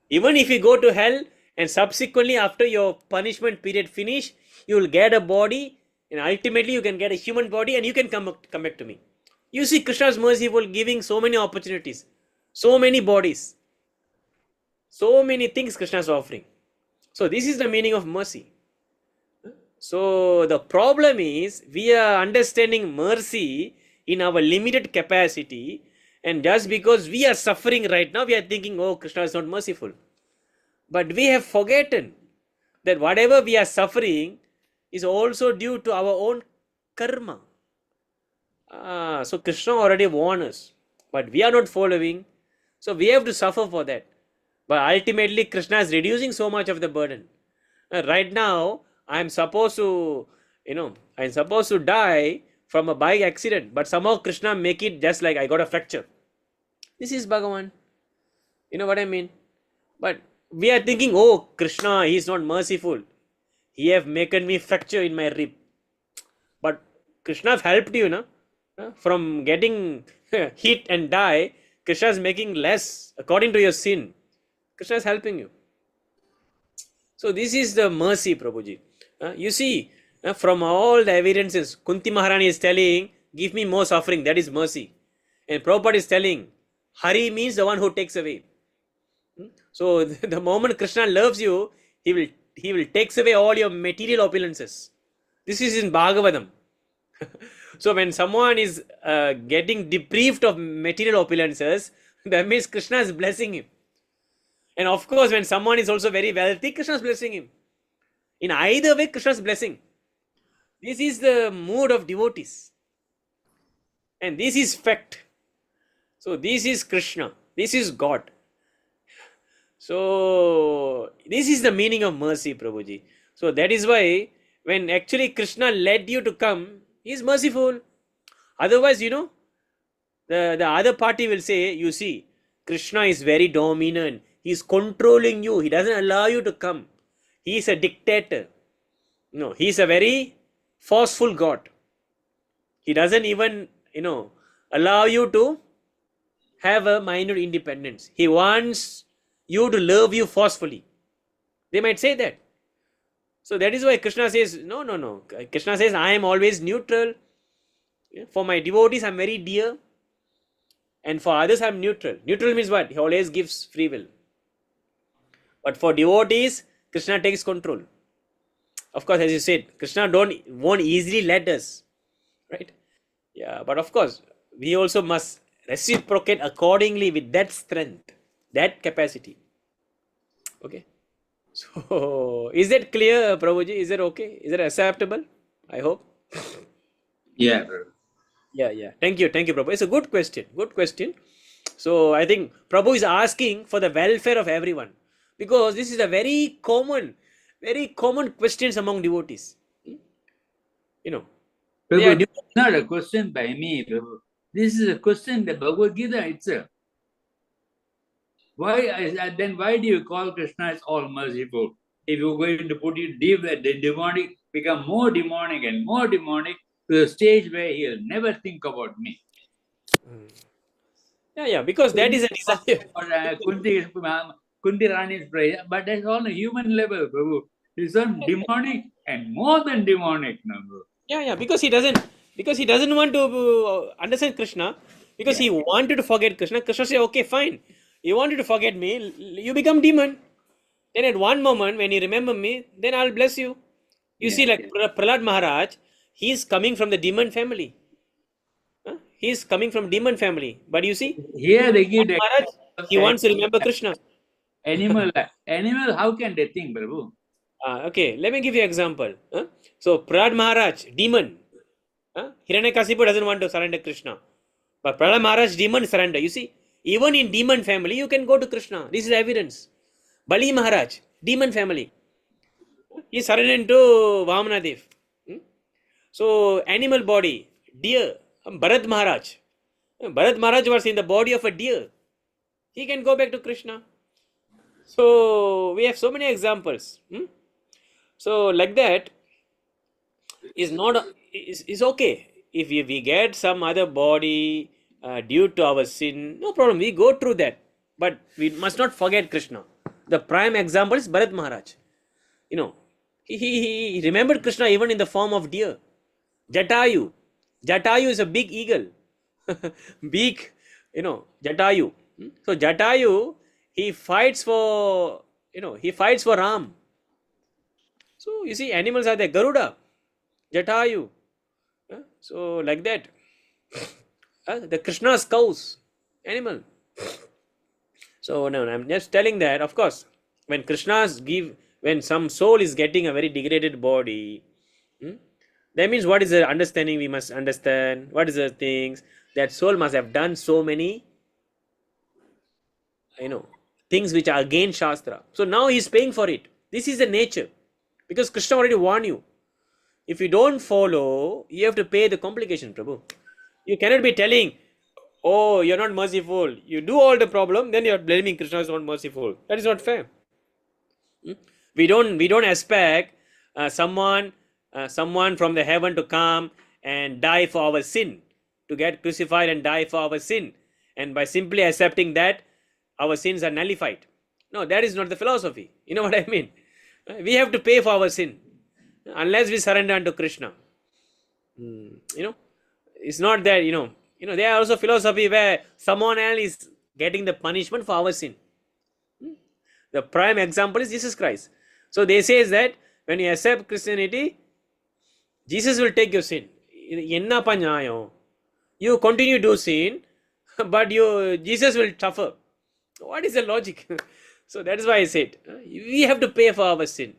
Even if you go to hell and subsequently after your punishment period finish, you will get a body and ultimately you can get a human body and you can come back to me. You see, Krishna is merciful, giving so many opportunities, so many bodies, so many things Krishna is offering. So this is the meaning of mercy. So the problem is we are understanding mercy in our limited capacity, and just because we are suffering right now, we are thinking, oh, Krishna is not merciful. But we have forgotten that whatever we are suffering is also due to our own karma. So Krishna already warned us, but we are not following. So we have to suffer for that. But ultimately, Krishna is reducing so much of the burden. Right now, I'm supposed to die from a bike accident, but somehow Krishna make it just like I got a fracture. This is Bhagavan. You know what I mean? But we are thinking, oh, Krishna, he is not merciful. He have making me fracture in my rib. But Krishna have helped you, no? From getting hit and die. Krishna is making less according to your sin. Krishna is helping you. So this is the mercy, Prabhuji. You see, from all the evidences, Kunti Maharani is telling, give me more suffering, that is mercy. And Prabhupada is telling, Hari means the one who takes away. So the moment Krishna loves you, he will takes away all your material opulences. This is in Bhagavatam. So when someone is getting deprived of material opulences, that means Krishna is blessing him. And of course, when someone is also very wealthy, Krishna is blessing him. In either way, Krishna is blessing. This is the mood of devotees. And this is fact. So this is Krishna. This is God. So this is the meaning of mercy, Prabhuji. So that is why when actually Krishna led you to come, he is merciful. Otherwise, the other party will say, you see, Krishna is very dominant. He is controlling you. He doesn't allow you to come. He is a dictator. No, he is a very forceful God. He doesn't even, allow you to have a minor independence. He wants you to love you forcefully. They might say that. So that is why Krishna says, no. Krishna says, I am always neutral. For my devotees, I am very dear. And for others, I am neutral. Neutral means what? He always gives free will. But for devotees, Krishna takes control. Of course, as you said, Krishna won't easily let us. Right? Yeah, but of course, we also must reciprocate accordingly with that strength, that capacity. Okay? So, is that clear, Prabhuji? Is that okay? Is that acceptable? I hope. Yeah, bro. Yeah. Thank you, Prabhu. It's a good question. So, I think Prabhu is asking for the welfare of everyone. Because this is a very common questions among devotees. Prabhu, They are this is not a question by me, Prabhu. This is a question the Bhagavad Gita itself. Why do you call Krishna as all merciful? If you're going to put it deep, that the demonic become more demonic and more demonic to the stage where he'll never think about me. Yeah, because that is a desire. Kunti Rani's prayer, but that's on a human level, Prabhu. It's on demonic and more than demonic now, bro. Yeah, because he doesn't want to understand Krishna, because he wanted to forget Krishna. Krishna said, okay, fine. You wanted to forget me, you become demon. Then at one moment, when you remember me, then I'll bless you. You see, like Prahlad Maharaj, he is coming from the demon family. He is coming from demon family. But you see, Here they give Maharaj, he wants to remember Krishna. Animal, how can they think, Prabhu? Okay, let me give you an example. So, Prahlad Maharaj, demon. Hiranyakasipu doesn't want to surrender Krishna. But Prahlad Maharaj, demon surrender. You see, even in demon family, you can go to Krishna. This is evidence. Bali Maharaj, demon family. He surrendered to Vamanadev. So, animal body, deer, Bharat Maharaj. Bharat Maharaj was in the body of a deer. He can go back to Krishna. So, we have so many examples. So, like that is okay. if we get some other body due to our sin, no problem, we go through that. But we must not forget Krishna. The prime example is Bharat Maharaj. You know, he remembered Krishna even in the form of deer. Jatayu. Jatayu is a big eagle. Big, Jatayu. So Jatayu, he fights for Ram. So you see, animals are there. Garuda, Jatayu. So like that. The Krishna's cows, animal. So no, I'm just telling that, of course, when when some soul is getting a very degraded body, that means what is the understanding we must understand? What is the things? That soul must have done so many, things which are against Shastra. So now he's paying for it. This is the nature. Because Krishna already warned you. If you don't follow, you have to pay the complication, Prabhu. You cannot be telling, oh, you're not merciful. You do all the problem, then you're blaming Krishna is not merciful. That is not fair. We don't expect someone from the heaven to come and die for our sin, to get crucified and die for our sin, and by simply accepting that, our sins are nullified. No, that is not the philosophy. You know what I mean? We have to pay for our sin unless we surrender unto Krishna. It's not that there are also philosophy where someone else is getting the punishment for our sin. The prime example is Jesus Christ. So they say that when you accept Christianity, Jesus will take your sin. You continue to do sin, but Jesus will suffer. What is the logic? So that is why I said we have to pay for our sin.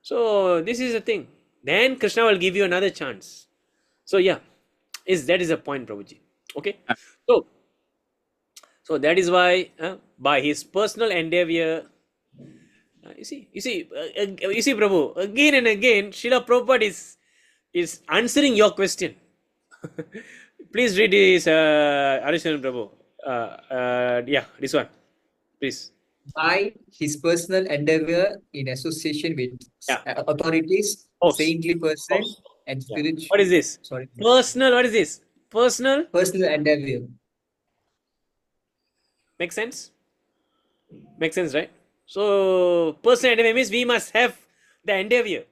So this is the thing. Then Krishna will give you another chance. So yeah, that is the point, Prabhuji. Okay. So that is why by his personal endeavor, you see, Prabhu, again and again, Srila Prabhupada is answering your question. Please read this, Arishan Prabhu. This one, please. By his personal endeavor in association with authorities, Host. saintly person, and Yeah. spiritual. What is this? Sorry. Personal, what is this? Personal? Personal endeavor. Makes sense? Makes sense, right? So, personal endeavor means we must have the endeavor.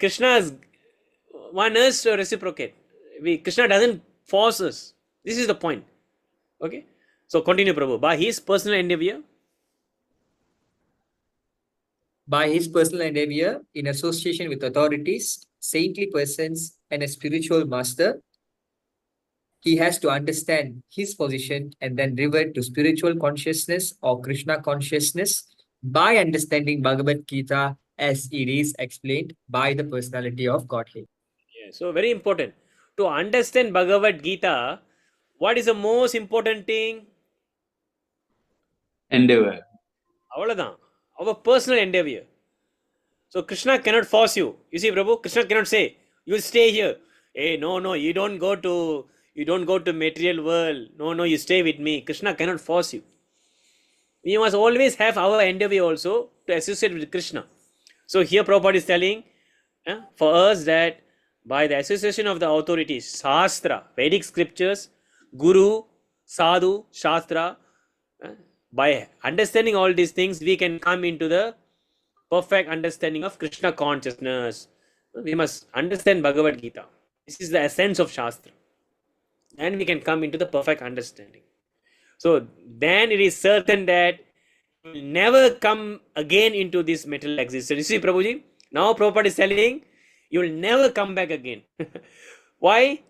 Krishna has want us to reciprocate. Krishna doesn't force us. This is the point. Okay? So, continue, Prabhu. By his personal endeavor. By his personal endeavor in association with authorities, saintly persons, and a spiritual master, he has to understand his position and then revert to spiritual consciousness or Krishna consciousness by understanding Bhagavad Gita as it is explained by the personality of Godhead. Yeah, so very important. To understand Bhagavad Gita, what is the most important thing? Endeavor. Our personal endeavor. So Krishna cannot force you. You see, Prabhu, Krishna cannot say, you stay here. Hey, no, you don't go to material world. No, you stay with me. Krishna cannot force you. We must always have our endeavor also to associate with Krishna. So here Prabhupada is telling for us that by the association of the authorities, Shastra, Vedic scriptures, Guru, Sadhu, Shastra, by understanding all these things, we can come into the perfect understanding of Krishna consciousness. We must understand Bhagavad Gita. This is the essence of Shastra. And we can come into the perfect understanding. So then it is certain that you will never come again into this material existence. You see, Prabhuji, now Prabhupada is telling, you will never come back again. Why?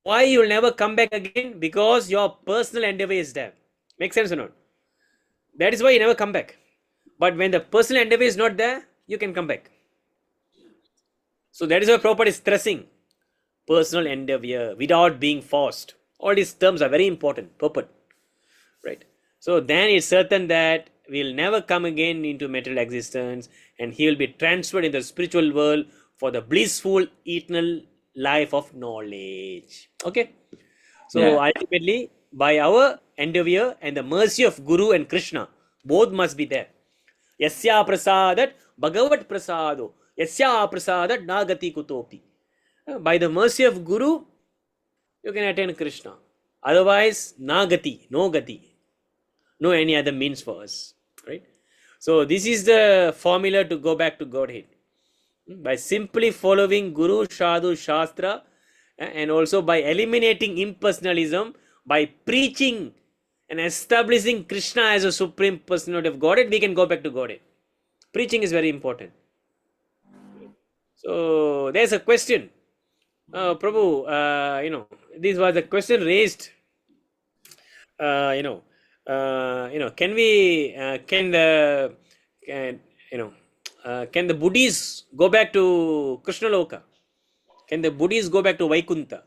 Why you will never come back again? Because your personal endeavor is there. Make sense or not? That is why you never come back. But when the personal endeavor is not there, you can come back. So that is why Prabhupada is stressing personal endeavor without being forced. All these terms are very important. Purport. Right? So then it's certain that we will never come again into material existence and he will be transferred in the spiritual world for the blissful eternal life of knowledge. Okay? So ultimately, by our endeavor and the mercy of Guru and Krishna, both must be there. Yasya prasadat bhagavat prasado, yasya prasadat nagati kutopi. By the mercy of Guru, you can attain Krishna. Otherwise, nagati, no gati, no any other means for us. Right? So this is the formula to go back to Godhead. By simply following Guru, Sadhu, Shastra, and also by eliminating impersonalism, by preaching and establishing Krishna as a supreme personality of Godhead, we can go back to Godhead. Preaching is very important. So there's a question. Prabhu, this was a question raised. Can the Buddhists go back to Krishna Loka? Can the Buddhists go back to Vaikuntha?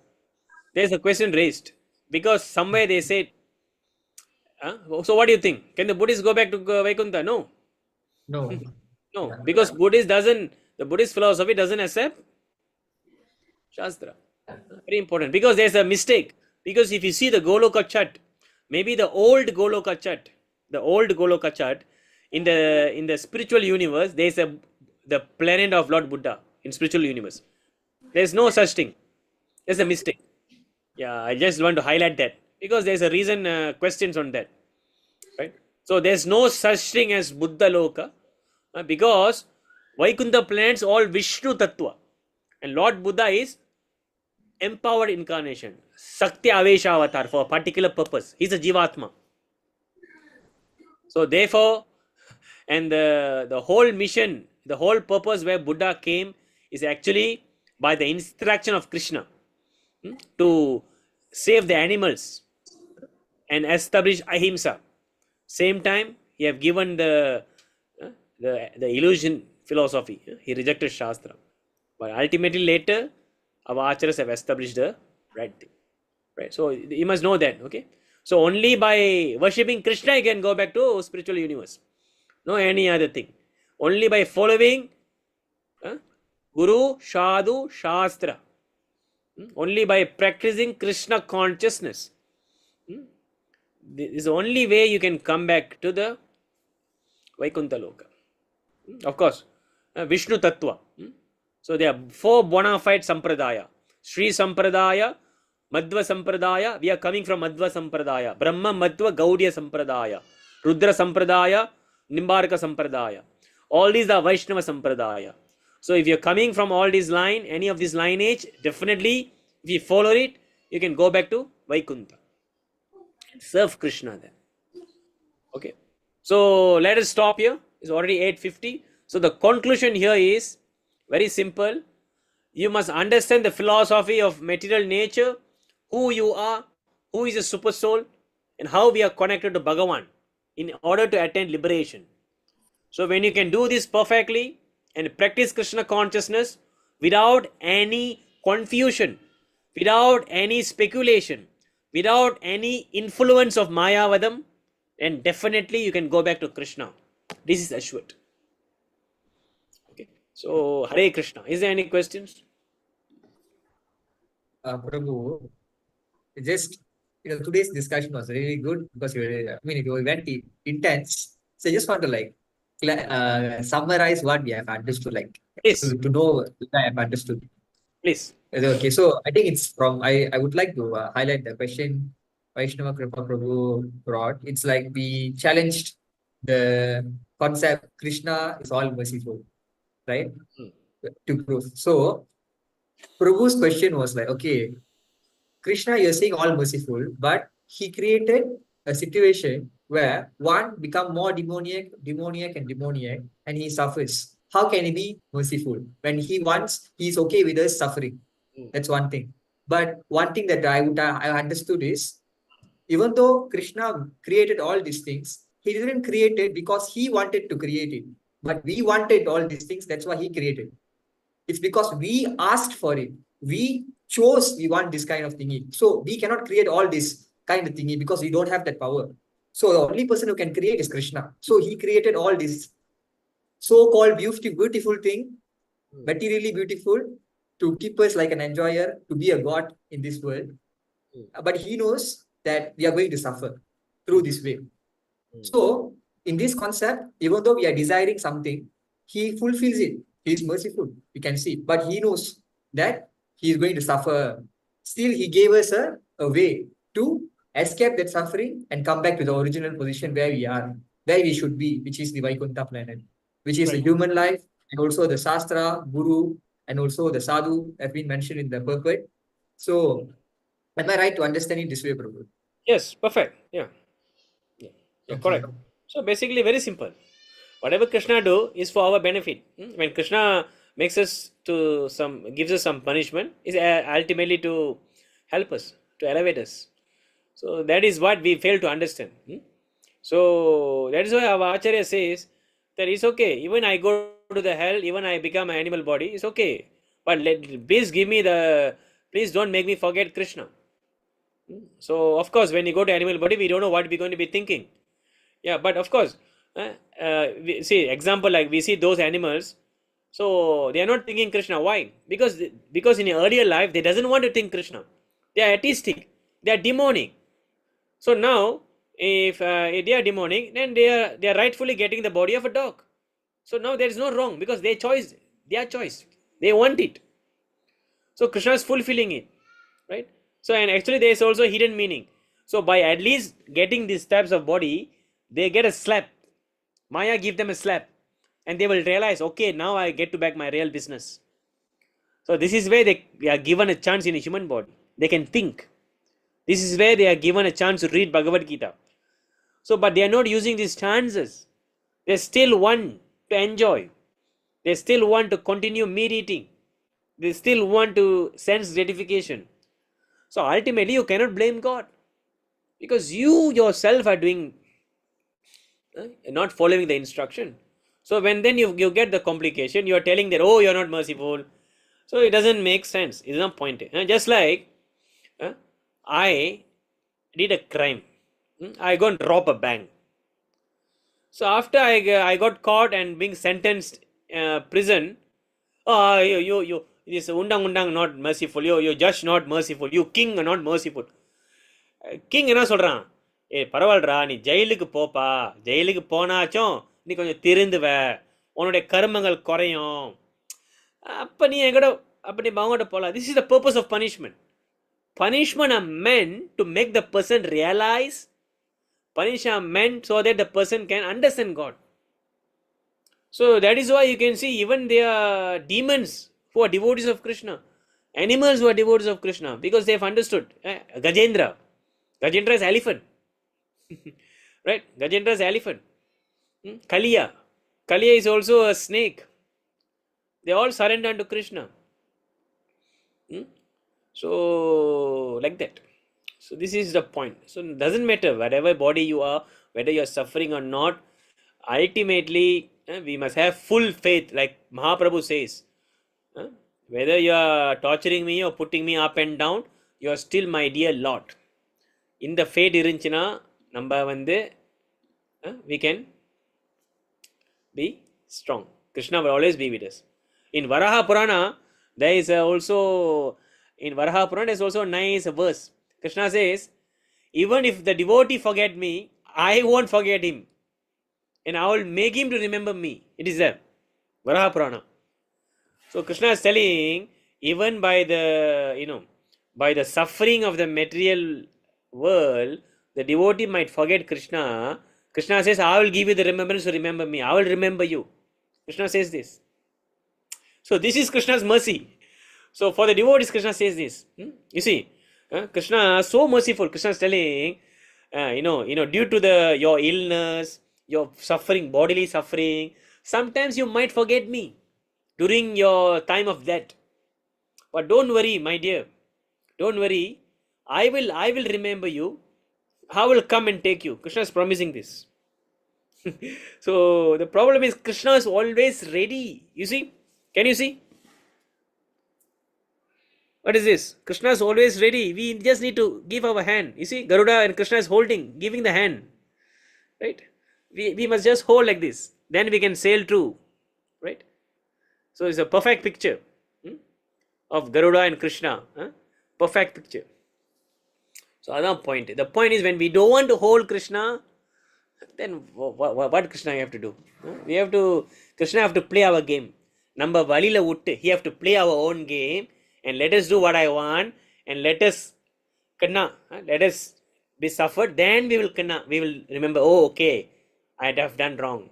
There's a question raised because somewhere they said. So what do you think? Can the Buddhists go back to Vaikuntha? No. No. No, because the Buddhist philosophy doesn't accept Shastra. Very important, because there's a mistake. Because if you see the Goloka chart, maybe the old Goloka chart in the spiritual universe, there's the planet of Lord Buddha in spiritual universe. There's no such thing. There's a mistake. Yeah, I just want to highlight that because there's a reason questions on that. Right? So there's no such thing as Buddha Loka because Vaikuntha planets all Vishnu Tattva and Lord Buddha is empowered incarnation, Sakti Avesha avatar for a particular purpose. He's a Jivatma. So therefore, and the whole mission, the whole purpose where Buddha came is actually by the instruction of Krishna to save the animals and establish ahimsa. Same time, he have given the illusion philosophy. He rejected Shastra. But ultimately later, our acharyas have established the right thing. Right? So you must know that. Okay. So only by worshipping Krishna you can go back to spiritual universe. No any other thing. Only by following Guru, Sadhu, Shastra. Only by practicing Krishna consciousness. This is the only way you can come back to the Vaikuntha Loka. Of course, Vishnu Tattva. So there are 4 bona fide Sampradaya. Sri Sampradaya, Madhva Sampradaya. We are coming from Madhva Sampradaya. Brahma Madhva Gaudiya Sampradaya. Rudra Sampradaya, Nimbarka Sampradaya. All these are Vaishnava Sampradaya. So if you're coming from all these line, any of this lineage, definitely if you follow it, you can go back to Vaikuntha. Serve Krishna there. Okay. So let us stop here. It's already 8:50. So the conclusion here is very simple. You must understand the philosophy of material nature, who you are, who is a super soul, and how we are connected to Bhagavan in order to attain liberation. So when you can do this perfectly and practice Krishna consciousness without any confusion, without any speculation, without any influence of Mayavadam, then definitely you can go back to Krishna. This is assured. Okay. So Hare Krishna. Is there any questions? Prabhu, just today's discussion was really good because it went intense. So I just want to summarize what we have understood, Please. to know what I have understood. Please. Okay, so I think it's from I would like to highlight the question Vaishnava Kripa Prabhu brought. It's like we challenged the concept Krishna is all merciful, right? To prove. So Prabhu's question was like, okay, Krishna, you're saying all merciful, but he created a situation where one become more demoniac, and he suffers. How can he be merciful when he's okay with us suffering? That's one thing. But one thing that I understood is, even though Krishna created all these things, he didn't create it because he wanted to create it. But we wanted all these things, that's why he created. It's because we asked for it. We chose we want this kind of thingy. So we cannot create all this kind of thingy because we don't have that power. So the only person who can create is Krishna. So he created all this so-called beautiful thing, materially beautiful, to keep us like an enjoyer, to be a god in this world. But he knows that we are going to suffer through this way. So in this concept, even though we are desiring something, he fulfills it. He is merciful, we can see. But he knows that he is going to suffer. Still, he gave us a way to escape that suffering and come back to the original position where we are, where we should be, which is the Vaikuntha planet, which is the Right. human life, and also the Shastra, Guru, and also the Sadhu have been mentioned in the purport. So, am I right to understand it this way, Prabhu? Yes, perfect. Yeah. You're Okay. correct. So basically, very simple. Whatever Krishna do is for our benefit. When Krishna makes us to gives us some punishment, is ultimately to help us, to elevate us. So that is what we fail to understand. So that is why our Acharya says that it's okay. Even I go to the hell, even I become an animal body, it's okay. But please give me please don't make me forget Krishna. So of course, when you go to animal body, we don't know what we're going to be thinking. Yeah, but of course, we see example like we see those animals. So they are not thinking Krishna. Why? Because in an earlier life they doesn't want to think Krishna. They are atheistic. They are demonic. So now, if they are demonic, then they are rightfully getting the body of a dog. So now there is no wrong because their choice, they want it. So Krishna is fulfilling it, right? So and actually there is also hidden meaning. So by at least getting these types of body, they get a slap. Maya give them a slap, and they will realize, okay, now I get to back my real business. So this is where they are given a chance in a human body. They can think. This is where they are given a chance to read Bhagavad Gita. So, but they are not using these chances. They still want to enjoy. They still want to continue meat eating. They still want to sense gratification. So ultimately, you cannot blame God because you yourself are doing, not following the instruction. So when then you get the complication, you are telling that, oh, you are not merciful. So it doesn't make sense. It's not pointed. Just like I did a crime. I go and rob a bank. So after I got caught and being sentenced prison, you this undang not merciful, you judge not merciful, you king are not merciful. King என்ன சொல்றான், பரவாயில்லடா நீ ஜெயிலுக்கு போப்பா, ஜெயிலுக்கு போனாச்சும் நீ கொஞ்சம் திருந்துவ, உன்னுடைய கர்மங்கள் குறையும், அப்ப நீ எங்கட அப்படி அவங்ககிட்ட போலாம். This is the purpose of punishment. Punishment are meant to make the person realize. Punishment are meant so that the person can understand God. So that is why you can see even there are demons who are devotees of Krishna, animals who are devotees of Krishna because they have understood. Gajendra is elephant. Right? Gajendra is elephant. Kaliya is also a snake. They all surrender to Krishna. So like that. So this is the point. So it doesn't matter whatever body you are, whether you are suffering or not. Ultimately, we must have full faith, like Mahaprabhu says. Whether you are torturing me or putting me up and down, you are still my dear Lord. In the faith irunchina, namba vande, we can be strong. Krishna will always be with us. In Varaha Purana, there is also a nice verse. Krishna says, even if the devotee forget me, I won't forget him. And I will make him to remember me. It is there. Varaha Purana. So Krishna is telling, even by the suffering of the material world, the devotee might forget Krishna. Krishna says, I will give you the remembrance to remember me. I will remember you. Krishna says this. So this is Krishna's mercy. So for the devotees, Krishna says this. You see, Krishna is so merciful. Krishna is telling, due to your illness, your suffering, bodily suffering, sometimes you might forget me during your time of death. But don't worry, my dear. Don't worry. I will remember you. I will come and take you. Krishna is promising this. So the problem is Krishna is always ready. You see? Can you see? What is this? Krishna is always ready. We just need to give our hand. You see? Garuda and Krishna is giving the hand. Right? We must just hold like this. Then we can sail through. Right? So it's a perfect picture of Garuda and Krishna. Perfect picture. So another point. The point is when we don't want to hold Krishna, then what Krishna have to do? Krishna have to play our game. Number valila uttu. He have to play our own game and let us do what I want, and let us kanna, let us be suffered, then we will kanna, we will remember, oh, okay, I have done wrong.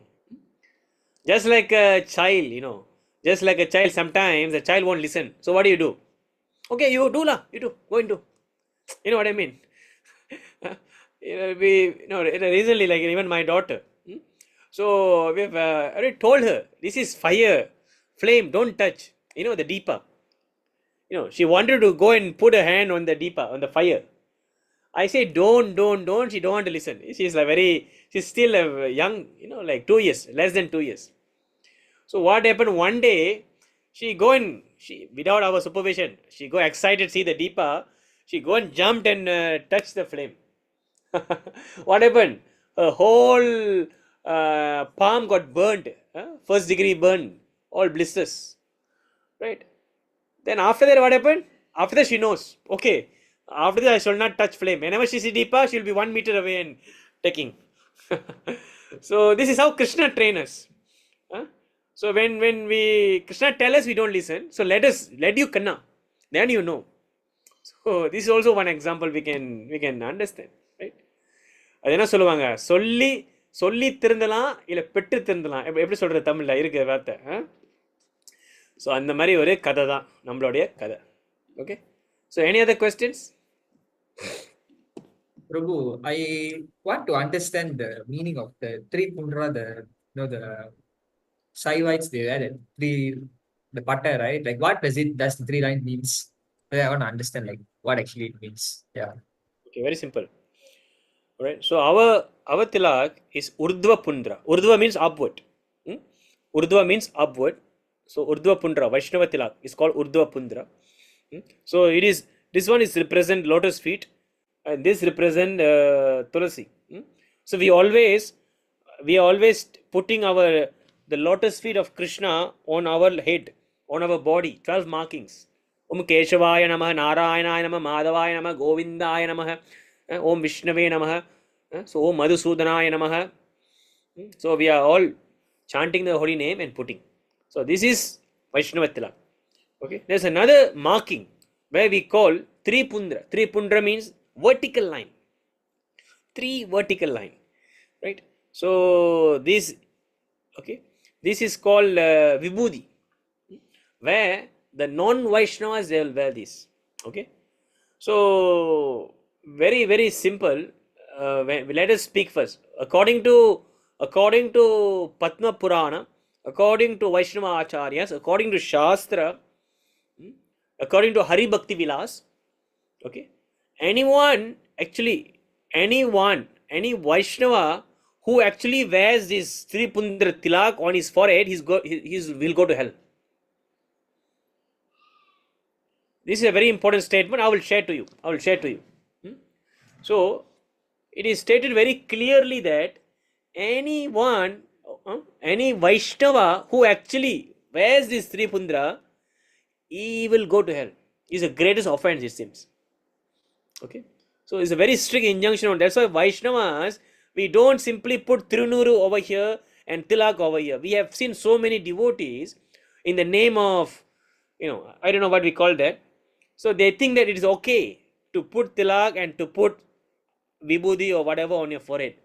Just like a child, just like a child, sometimes a child won't listen. So what do? Okay, you do lah, you do, go and do. You know what I mean? Recently, like even my daughter. So we've already told her, this is fire, flame, don't touch. The deepa. She wanted to go and put her hand on the deepa, on the fire. I say, don't. She don't want to listen. She's still young, like 2 years, less than 2 years. So what happened one day, she without our supervision, she go excited, see the deepa, she go and jumped and touched the flame. What happened? Her whole palm got burnt, first degree burn, all blisters, right? Then after that, what happened? After that, she knows, okay, after that I shall not touch flame. Whenever she see deepa, she will be 1 meter away and taking. So this is how Krishna trains us. So when Krishna tell us, we don't listen. So let you kanna, then you know. So this is also one example we can understand, right? அது என்ன சொல்லுவாங்க, சொல்லி திருந்தலாம் இல்லை பெற்று திருந்தலாம், எப்படி சொல்றது தமிழ்ல இருக்கிற வார்த்தை. ஸோ அந்த மாதிரி ஒரு கதை தான் நம்மளுடைய கதை. Okay, so any other questions? Prabhu, I want to understand the meaning of the three pundra, the Saivites, they added the patta, right? Like what does the 3 line means? I want to understand like what actually it means. Yeah. Okay, very simple. Alright, so our tilak is Urdhva Pundra. Urdhva means upward. Urdhva means upward. So Urdhva Pundra, Vaishnava tilak is called Urdhva Pundra. So this one is represent lotus feet, and this represent Tulasi. So we are always putting the lotus feet of Krishna on our head, on our body, 12 markings. Om Keshavaya Namah, Narayana Namah, Madhavaya Namah, Govindaya Namah, Om Vishnave Namah, so Om Madhusudanaya Namah. So we are all chanting the holy name and putting. So this is Vaishnava Tilak. Okay, there's another marking where we call Tri Pundra. Tri Pundra means vertical line. 3 vertical line, right? So this is called Vibhuti, where the non-Vaishnavas, they will wear this. Okay, so very, very simple. Let us speak first. According to Padma Purana, according to Vaishnava Acharyas, according to Shastra, according to Hari Bhakti Vilas, okay, any Vaishnava who actually wears this Sri Pundra Tilak on his forehead, he will go to hell. This is a very important statement. I will share to you. So it is stated very clearly that any Vaishnava who actually wears this Sri Pundra, he will go to hell. It's the greatest offense, it seems. Okay, so it's a very strict injunction on. That's why Vaishnavas, we don't simply put Tirunuru over here and Tilak over here. We have seen so many devotees in the name of, I don't know what we call that. So they think that it is okay to put Tilak and to put Vibhuti or whatever on your forehead.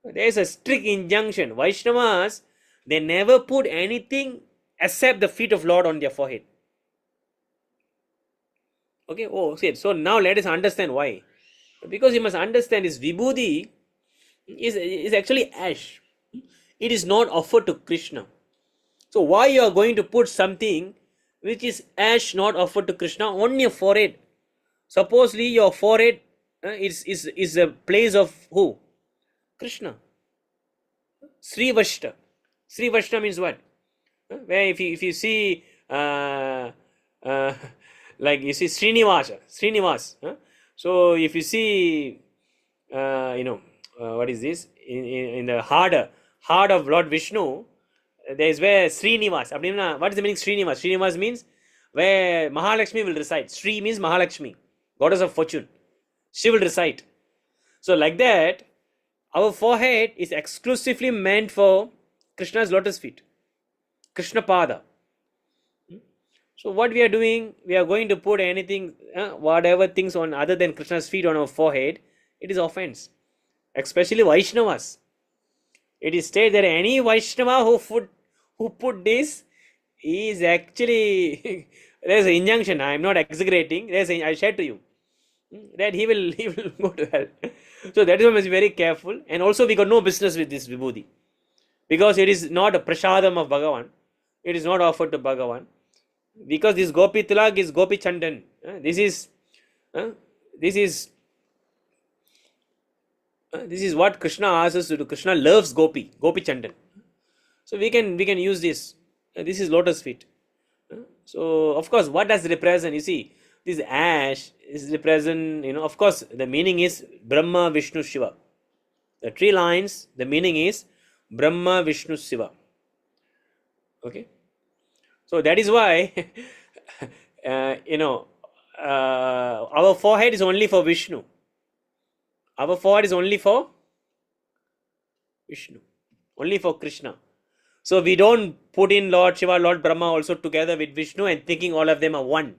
There is a strict injunction. Vaishnavas, they never put anything except the feet of Lord on their forehead. Okay, so now let us understand why. Because you must understand this Vibhuti is actually ash. It is not offered to Krishna. So why you are going to put something which is ash not offered to Krishna on your forehead? Supposedly your forehead is a place of who? Krishna. Sri Vashta. Sri Vashta means what? Where if you see like you see Srinivas. So if you see what is this in the heart of Lord Vishnu, there is where Srinivas. What is the meaning Srinivas? Srinivas means where Mahalakshmi will reside. Sri means Mahalakshmi, goddess of fortune. She will reside. So like that, our forehead is exclusively meant for Krishna's lotus feet, Krishna Pada. So what we are doing, we are going to put anything, whatever things on other than Krishna's feet on our forehead, it is offense. Especially Vaishnavas. It is stated that any Vaishnava who put this is actually there's an injunction. I am not exaggerating. I said to you that he will go to hell. So that is why we must be very careful. And also we got no business with this vibhuti, because it is not a prasadam of Bhagavan. It is not offered to Bhagavan. Because this Gopi Tilak is Gopi Chandan. This is what Krishna asks us to do. Krishna loves Gopi Chandan. So we can use this. This is lotus feet. So of course, what does it represent? You see, this ash is represent. Of course, the meaning is Brahma, Vishnu, Shiva. The 3 lines. The meaning is Brahma, Vishnu, Shiva. Okay. So that is why, our forehead is only for Vishnu. Our forehead is only for Vishnu, only for Krishna. So we don't put in Lord Shiva, Lord Brahma also together with Vishnu and thinking all of them are one.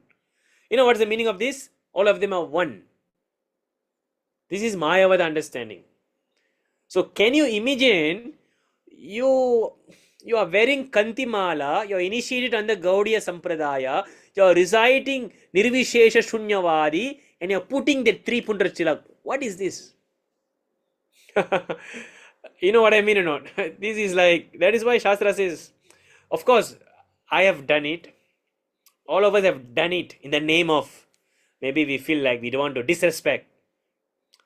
You know what is the meaning of this? All of them are one. This is Mayavada understanding. So can you imagine, you are wearing Kantimala, you are initiated under Gaudiya Sampradaya, you are reciting Nirvishesha Shunyavadi, and you are putting the 3 Pundra Chilak. What is this? You know what I mean or not? This is like, that is why Shastra says, of course, I have done it. All of us have done it in the name of, maybe we feel like we don't want to disrespect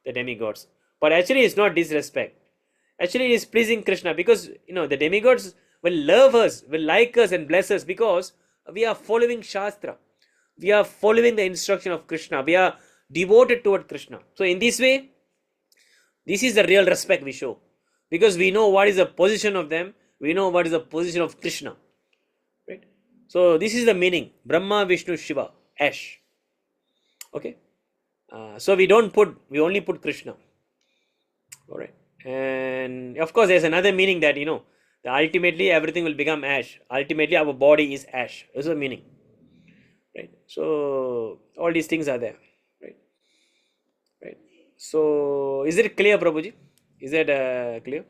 the demigods. But actually it's not disrespect. Actually it is pleasing Krishna, because the demigods will love us, will like us and bless us, because we are following Shastra. We are following the instruction of Krishna. We are devoted toward Krishna. So in this way, this is the real respect we show, because we know what is the position of them. We know what is the position of Krishna. Right? So this is the meaning. Brahma, Vishnu, Shiva, Ash. Okay. So we only put Krishna. All right. And of course, there's another meaning that, that ultimately everything will become ash. Ultimately, our body is ash. This is the meaning. Right. So all these things are there. Right. Right. So is it clear, Prabhuji? Is that clear?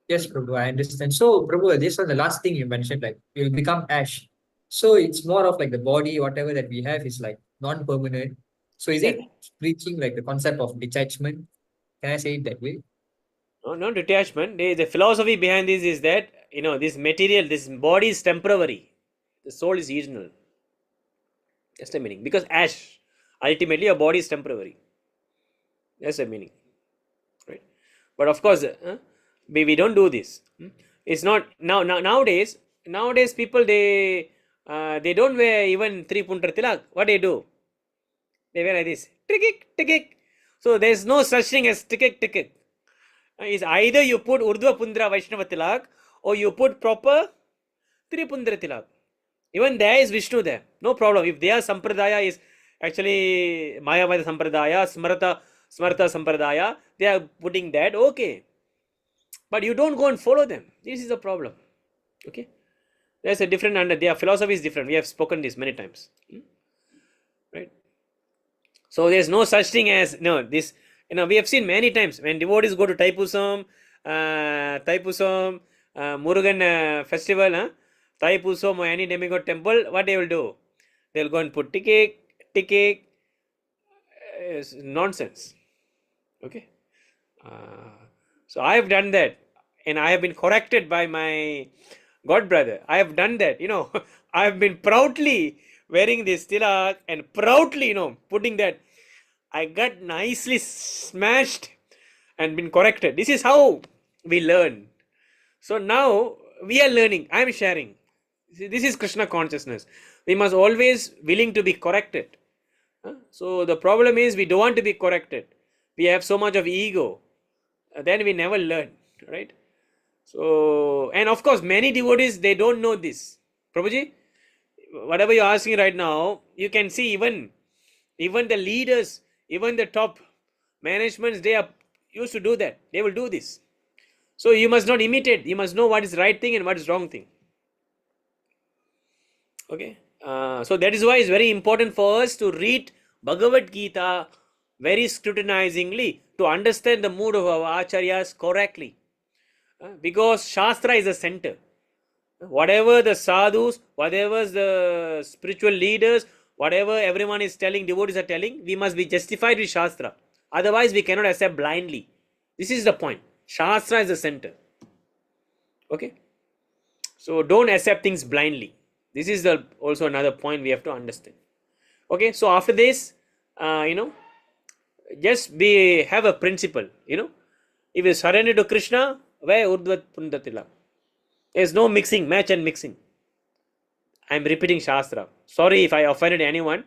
Yes, Prabhu, I understand. So, Prabhu, this was the last thing you mentioned, like you'll become ash. So it's more of like the body, whatever that we have is like non-permanent. So is it preaching like the concept of detachment? Can I say it that way? No, not detachment. The philosophy behind this is that, this material, this body is temporary. The soul is eternal. That's the meaning. Because ash, ultimately your body is temporary. That's the meaning. Right? But of course, we don't do this. It's not, nowadays people, they don't wear even 3 Puntra Tilak. What they do? They wear like this. Tikik. So there's no such thing as tikik. Is either you put Urdhva Pundra Vaishnava Tilak, or you put proper 3 Pundra Tilak. Even there is Vishnu there. No problem. If their Sampradaya is actually Mayavada Sampradaya, Smarta Sampradaya, they are putting that, okay. But you don't go and follow them. This is the problem. Okay. There's a different, their philosophy is different. We have spoken this many times. Right. So there's no such thing as, this, we have seen many times when devotees go to Taipusam, Murugan festival, Taipusam or any demigod temple, what they will do? They'll go and put tikik, nonsense. Okay. So I have done that, and I have been corrected by my god brother. I have done that, I have been proudly wearing this tilak and proudly, putting that. I got nicely smashed and been corrected. This is how we learn. So now we are learning. I am sharing. See, this is Krishna consciousness. We must always willing to be corrected. So the problem is we don't want to be corrected. We have so much of ego. Then we never learn. Right? So, and of course, many devotees, they don't know this. Prabhuji, whatever you're asking right now, you can see even the leaders, even the top managements, they are used to do that. They will do this. So you must not imitate. You must know what is right thing and what is wrong thing. Okay. So that is why it's very important for us to read Bhagavad Gita very scrutinizingly to understand the mood of our acharyas correctly. Because Shastra is the center. Whatever the sadhus, whatever the spiritual leaders, whatever everyone is telling, devotees are telling, we must be justified with Shastra. Otherwise, we cannot accept blindly. This is the point. Shastra is the center. Okay? So don't accept things blindly. This is the also another point we have to understand. Okay? So after this, just have a principle. If you surrender to Krishna, where Urdvat Pundatila. There's no mixing, match and mixing. I'm repeating Shastra. Sorry if I offended anyone,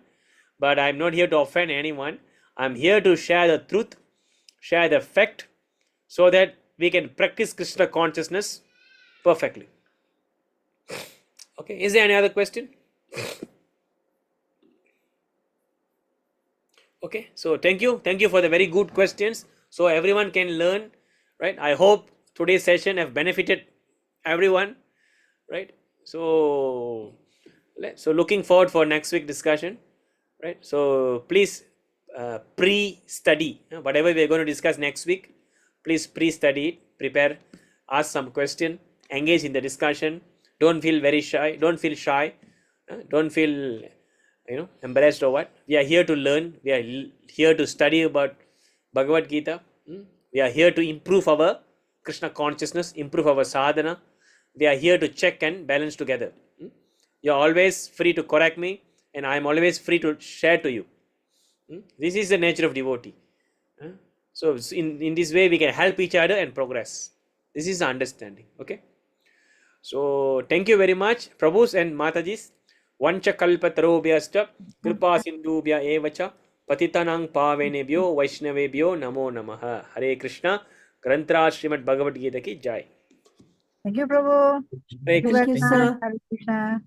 but I'm not here to offend anyone. I'm here to share the truth, share the fact, so that we can practice Krishna consciousness perfectly. Okay, is there any other question? Okay, so thank you for the very good questions, so everyone can learn, right? I hope today's session have benefited everyone, right? So looking forward for next week discussion, right? So please pre-study whatever we are going to discuss next week. Please pre-study it, prepare, ask some question, engage in the discussion. Don't feel very shy, don't feel shy, don't feel embarrassed or what. We are here to learn, we are here to study about Bhagavad Gita. We are here to improve our Krishna consciousness, improve our sadhana. We are here to check and balance together. You are always free to correct me, and I am always free to share to you. This is the nature of devotee. So in this way we can help each other and progress. This is the understanding. Okay. So thank you very much, Prabhus and Matajis. Vancha kalpatarobhyascha kripa sindhubhya evacha patitanang pavenebhyo vaishnavebhyo namo namaha. Hare Krishna. Grantra Srimad Bhagavad Gita ki jai. Thank you, Prabhu. Hare Thank you, Krishna. sir. Hare Krishna.